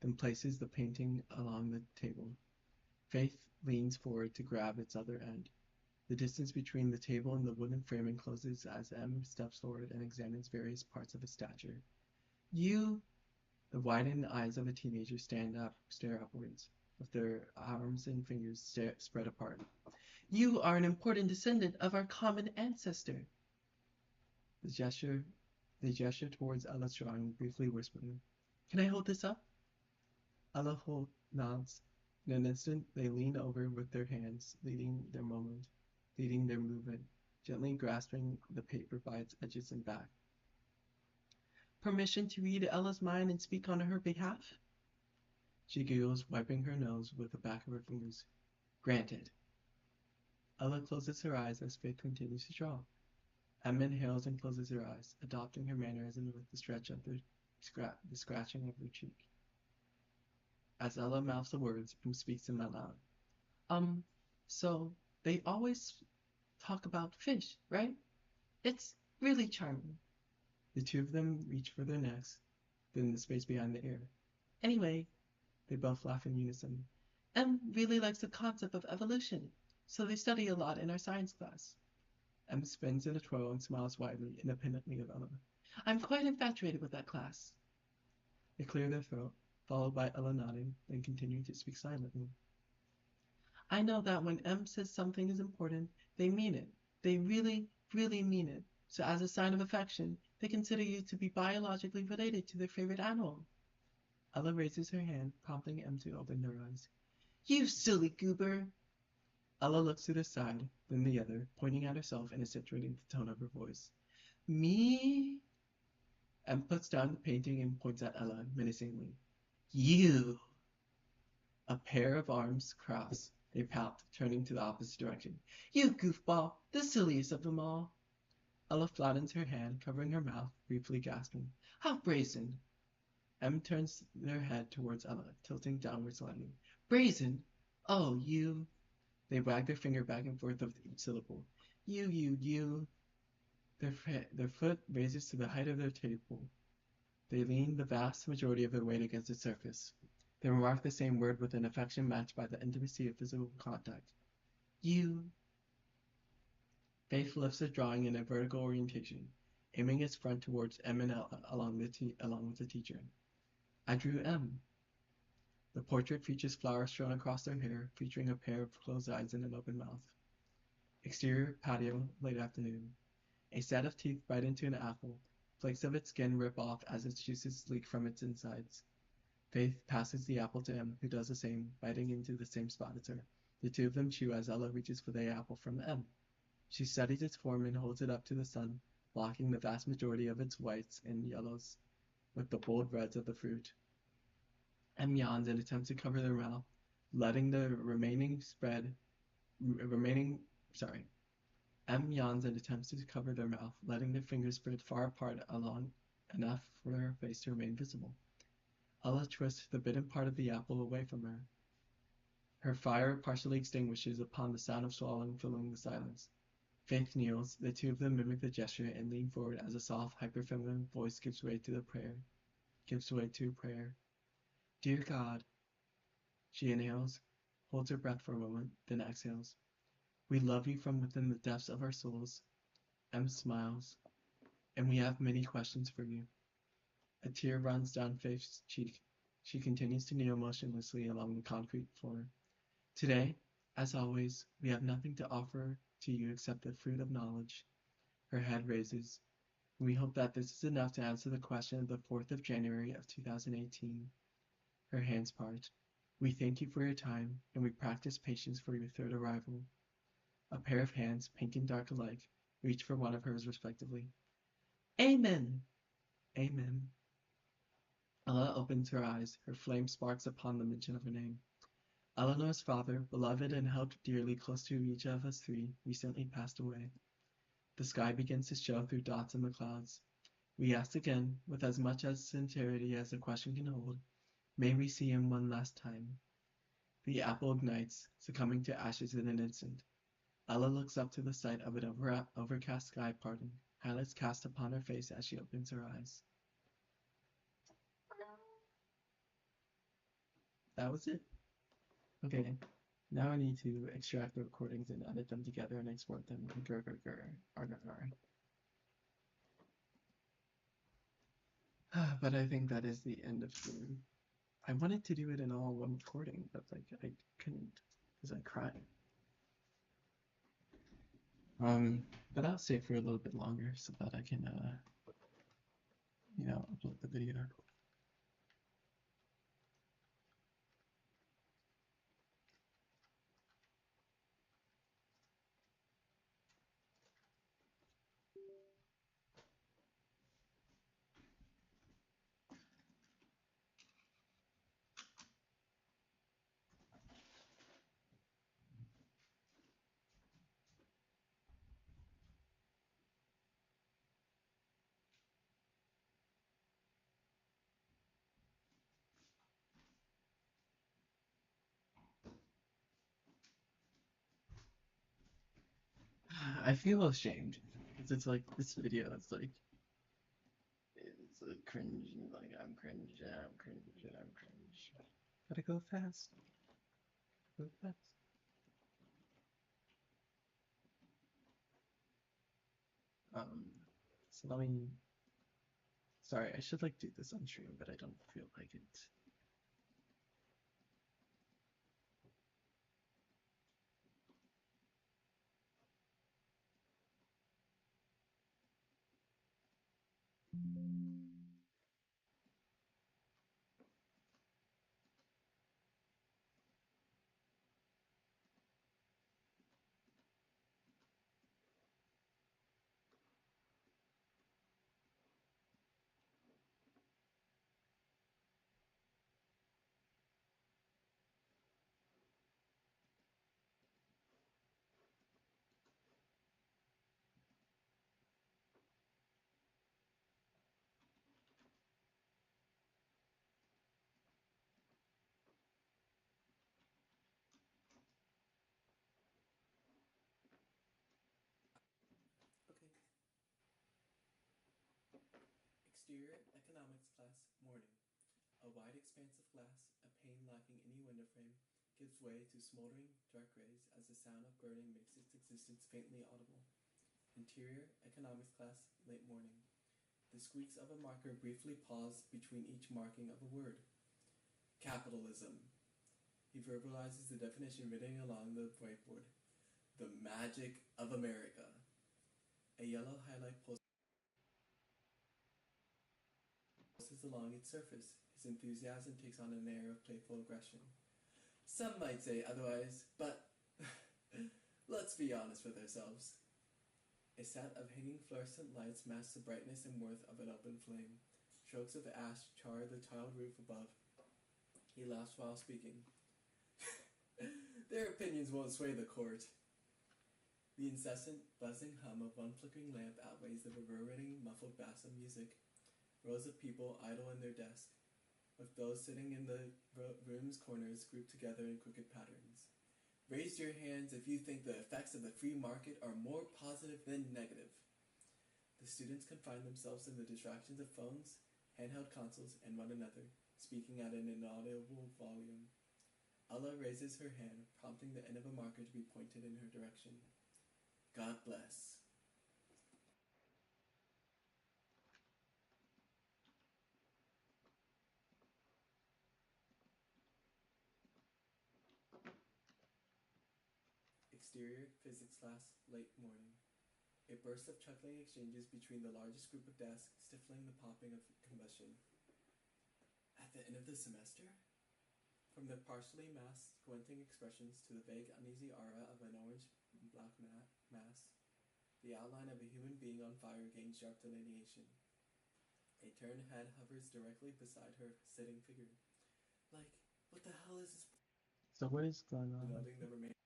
then places the painting along the table. Faith leans forward to grab its other end. The distance between the table and the wooden framing closes as M steps forward and examines various parts of his stature. You, the widened eyes of a teenager stare upwards, with their arms and fingers spread apart. You are an important descendant of our common ancestor. The gesture They gesture towards Ella's drawing, briefly whispering, Can I hold this up? Ella nods. In an instant, they lean over with their hands, leading their movement, gently grasping the paper by its edges and back. Permission to read Ella's mind and speak on her behalf? She giggles, wiping her nose with the back of her fingers. Granted. Ella closes her eyes as Faith continues to draw. Emma inhales and closes her eyes, adopting her mannerism with the scratching of her cheek. As Ella mouths the words, Em speaks them out loud. So they always talk about fish, right? It's really charming. The two of them reach for their necks, then the space behind the ear. Anyway, they both laugh in unison. Em really likes the concept of evolution, so they study a lot in our science class. Em spins in a twirl and smiles widely, independently of Ella. I'm quite infatuated with that class. They clear their throat, followed by Ella nodding, then continuing to speak silently. I know that when Em says something is important, they mean it. They really, really mean it. So as a sign of affection, they consider you to be biologically related to their favorite animal. Ella raises her hand, prompting Em to open her eyes. You silly goober! Ella looks to the side, then the other, pointing at herself and accentuating the tone of her voice. Me? Em puts down the painting and points at Ella menacingly. You! A pair of arms cross. They pout, turning to the opposite direction. You goofball! The silliest of them all! Ella flattens her hand, covering her mouth, briefly gasping. How brazen! Em turns their head towards Ella, tilting downward slightly. Brazen? Oh, you! They wag their finger back and forth with each syllable. You. Their foot raises to the height of their table. They lean the vast majority of their weight against its surface. They remark the same word with an affection matched by the intimacy of physical contact. You. Faith lifts the drawing in a vertical orientation, aiming its front towards M and Ella along with the teacher. I drew M. The portrait features flowers strewn across their hair, featuring a pair of closed eyes and an open mouth. Exterior patio, late afternoon. A set of teeth bite into an apple. Flakes of its skin rip off as its juices leak from its insides. Faith passes the apple to M, who does the same, biting into the same spot as her. The two of them chew as Ella reaches for the apple from M. She studies its form and holds it up to the sun, blocking the vast majority of its whites and yellows with the bold reds of the fruit. M yawns and attempts to cover their mouth, letting the M yawns and attempts to cover their mouth, letting their fingers spread far apart along enough for her face to remain visible. Ella twists the bitten part of the apple away from her. Her fire partially extinguishes upon the sound of swallowing filling the silence. Faith kneels, the two of them mimic the gesture and lean forward as a soft, hyper-feminine voice gives way to prayer. Dear God. She inhales, holds her breath for a moment, then exhales. We love you from within the depths of our souls. Em smiles, and we have many questions for you. A tear runs down Faith's cheek. She continues to kneel motionlessly along the concrete floor. Today, as always, we have nothing to offer to you except the fruit of knowledge. Her head raises. We hope that this is enough to answer the question of the 4th of January of 2018. Her hands part. We thank you for your time, and we practice patience for your third arrival. A pair of hands, pink and dark alike, reach for one of hers respectively. Amen! Amen. Ella opens her eyes, her flame sparks upon the mention of her name. Eleanor's father, beloved and held dearly close to each of us three, recently passed away. The sky begins to show through dots in the clouds. We ask again, with as much sincerity as the question can hold, may we see him one last time? The apple ignites, succumbing to ashes in an instant. Ella looks up to the sight of an overcast sky parting, highlights cast upon her face as she opens her eyes. That was it. Okay, now I need to extract the recordings and edit them together and export them. Grr, grr, grr, arr, arr, arr. But I think that is the end of Zoom. I wanted to do it in all one recording, but like I couldn't because I cried. But I'll stay for a little bit longer so that I can, upload the video. I feel ashamed because it's like this video is like it's a cringe. Like I'm cringe. I'm cringe. I'm cringe. Gotta go fast. Go fast. So let me. Sorry, I should like do this on stream, but I don't feel like it. Okay. Exterior economics class, morning. A wide expanse of glass, a pane lacking any window frame, gives way to smoldering dark rays as the sound of burning makes its existence faintly audible. Interior economics class, late morning. The squeaks of a marker briefly pause between each marking of a word. Capitalism. He verbalizes the definition written along the whiteboard. The magic of America. A yellow highlight pulses along its surface. His enthusiasm takes on an air of playful aggression. Some might say otherwise, but let's be honest with ourselves. A set of hanging fluorescent lights match the brightness and worth of an open flame. Strokes of ash char the tiled roof above. He laughs while speaking. Their opinions won't sway the court. The incessant, buzzing hum of one flickering lamp outweighs the reverberating, muffled bass of music. Rows of people idle in their desks, with those sitting in the room's corners grouped together in crooked patterns. Raise your hands if you think the effects of the free market are more positive than negative. The students confine themselves in the distractions of phones, handheld consoles, and one another, speaking at an inaudible volume. Ella raises her hand, prompting the end of a marker to be pointed in her direction. God bless. Exterior physics class, late morning. A burst of chuckling exchanges between the largest group of desks, stifling the popping of combustion. At the end of the semester? From the partially masked, squinting expressions to the vague, uneasy aura of an orange-black mass, the outline of a human being on fire gains sharp delineation. A turned head hovers directly beside her sitting figure. Like, what the hell is this? So what is going on? Denoting the remaining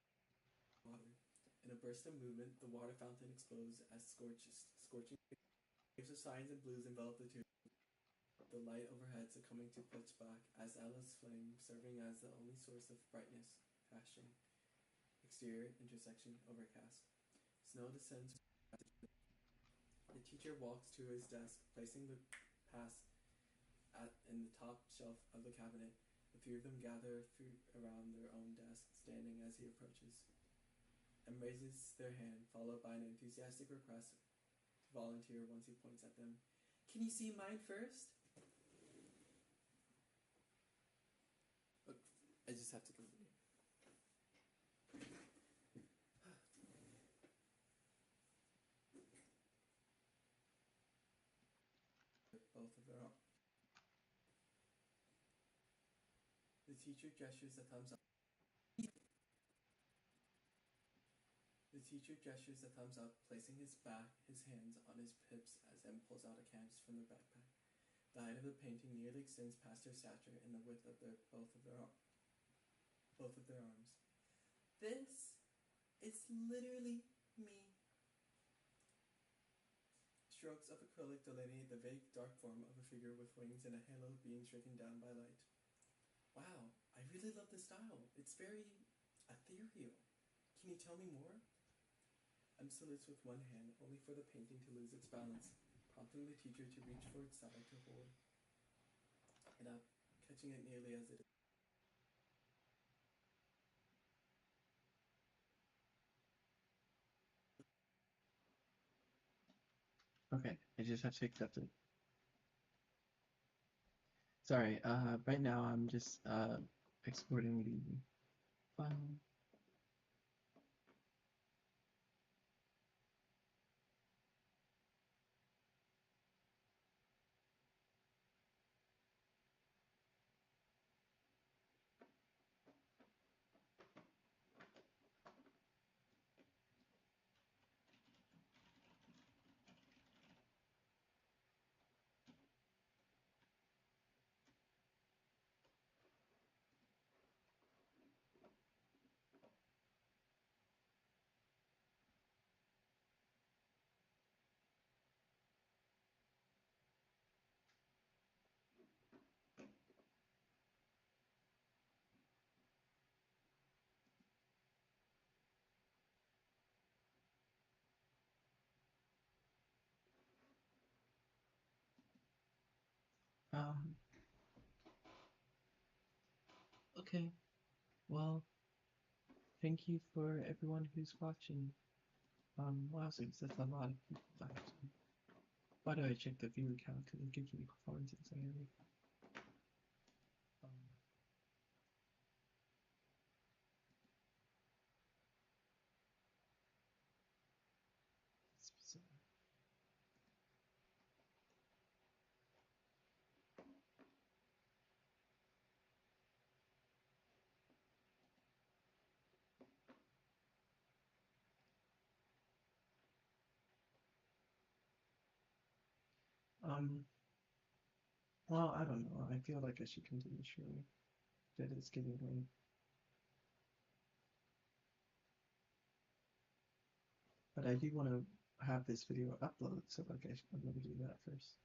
water. In a burst of movement, the water fountain explodes as scorching waves of cyan and blues envelop the tube. The light overhead succumbing to pitch black as Ella's flame serving as the only source of brightness, flashing. Exterior intersection overcast. Snow descends. The teacher walks to his desk, placing the pass in the top shelf of the cabinet. The few of them gather around their own desk, standing as he approaches, and raises their hand, followed by an enthusiastic request to volunteer once he points at them. Can you see mine first? Look, I just have to continue. Both of their arms. The teacher gestures a thumbs up. The teacher gestures a thumbs up, placing his hands on his hips as M pulls out a canvas from the backpack. The height of the painting nearly extends past her stature and the width of both of their arms. This is literally me. Strokes of acrylic delineate the vague, dark form of a figure with wings and a halo being stricken down by light. Wow, I really love the style. It's very ethereal. Can you tell me more? M salutes with one hand, only for the painting to lose its balance, prompting the teacher to reach for its side to hold it up, catching it nearly as it is. Okay, I just have to accept it. Sorry, right now I'm just exporting the file. Okay, well, thank you for everyone who's watching. Wow, so that's a lot of people actually. Why do I check the viewer count? Because it gives me performance anxiety. Um, it's bizarre. Well, I don't know. I feel like I should continue sharing. That is getting late. But I do want to have this video uploaded, so like I'm going to do that first.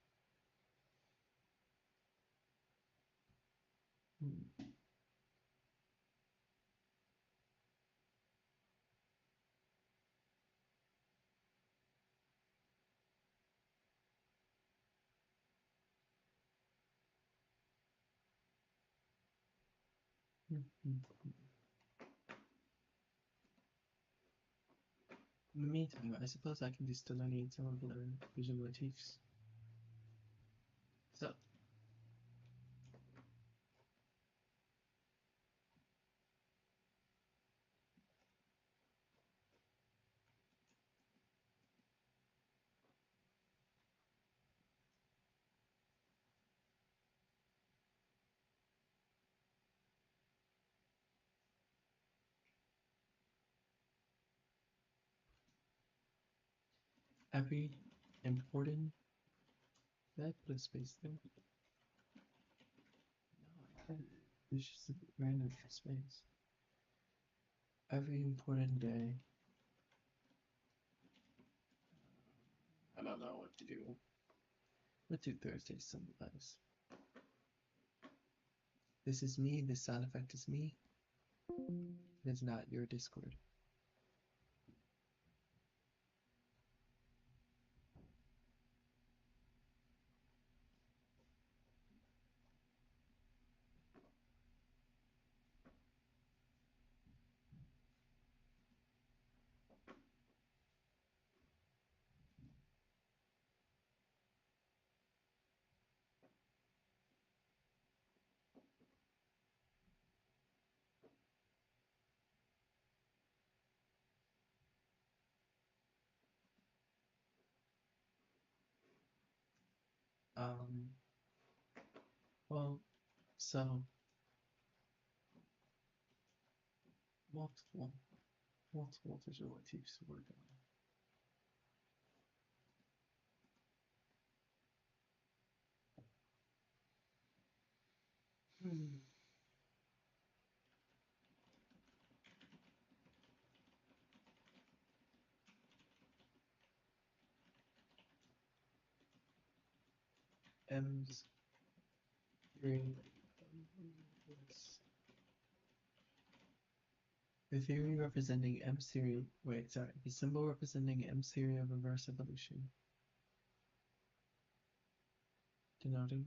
In the meantime, I suppose I can just delineate some of the visual motifs. So, Every important. Did I put a space there? No, I can't. There's just a random space. Every important day. I don't know what to do. Let's do Thursday symbolize. This is me. This sound effect is me. It is not your Discord. Um, well, so multiple visual motifs to work on. M's theory. The theory representing M theory. Wait, sorry. The symbol representing M theory of reverse evolution. Denoting.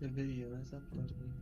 The video is uploading.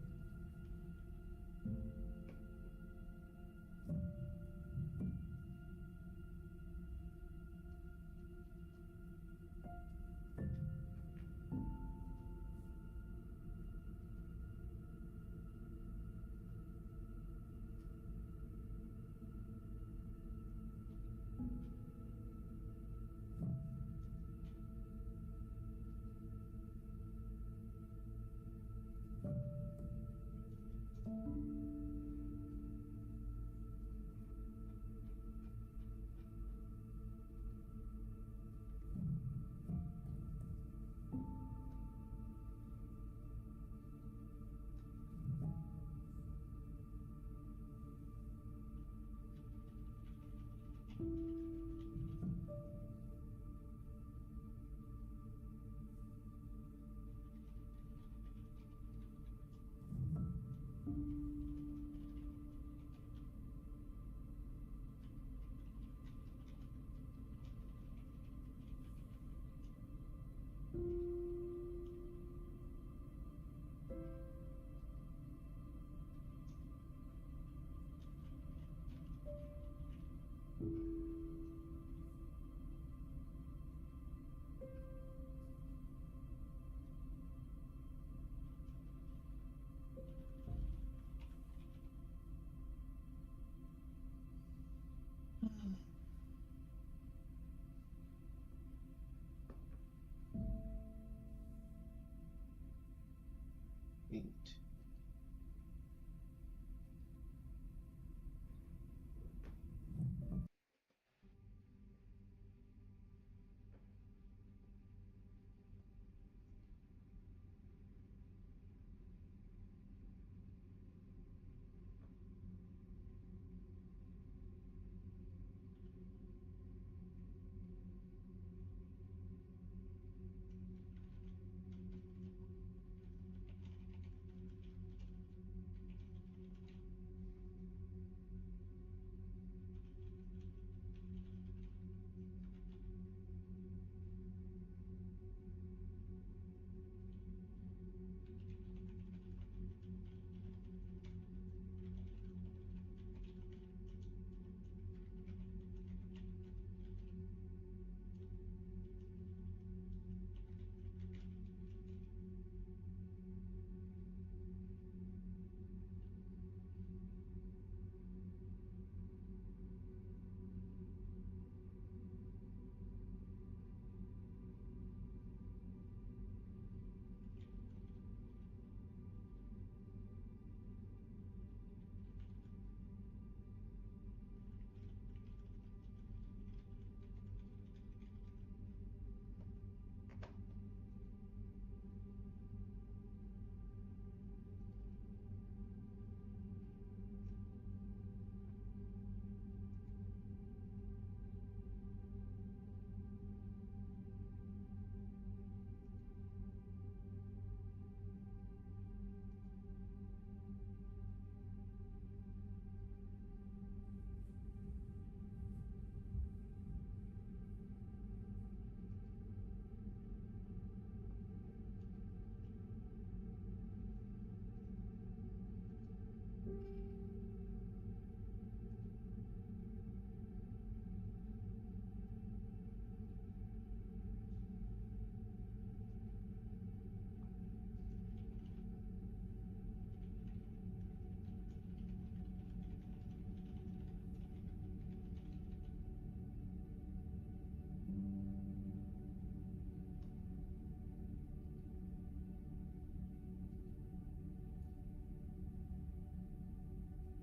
Eat.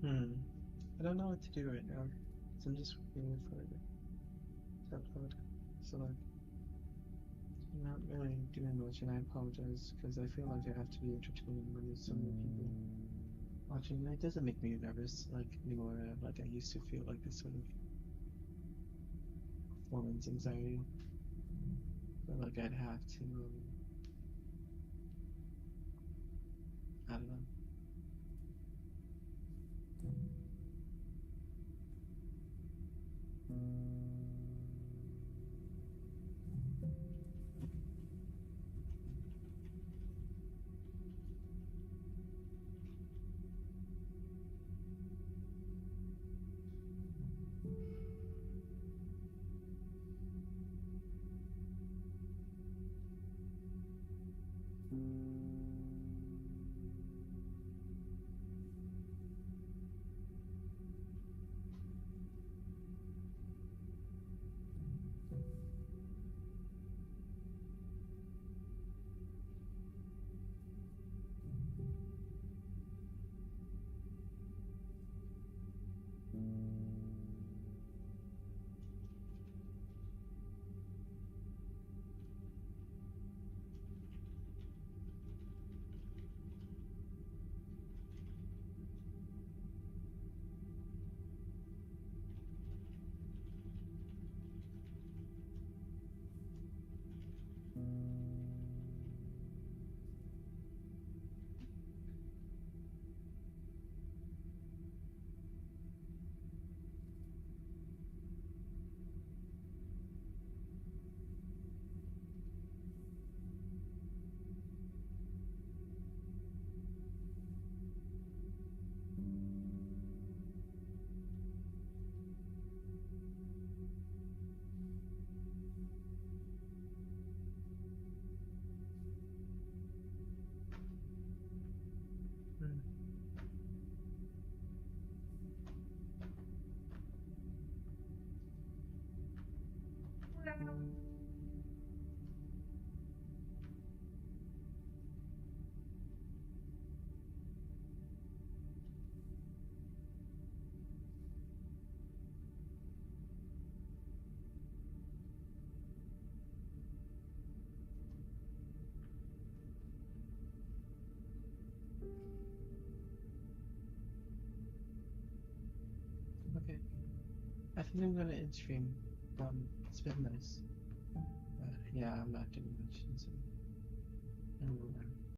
I don't know what to do right now. So I'm just waiting for it to upload. So like, I'm not really doing much, and I apologize because I feel like I have to be entertaining when there's so many people watching. And it doesn't make me nervous like anymore. Like I used to feel like this sort of performance anxiety. But like I'd have to, I don't know. Hmm. Okay. I think I'm gonna end stream. It's been nice. Yeah, I'm not doing much. So, I don't know.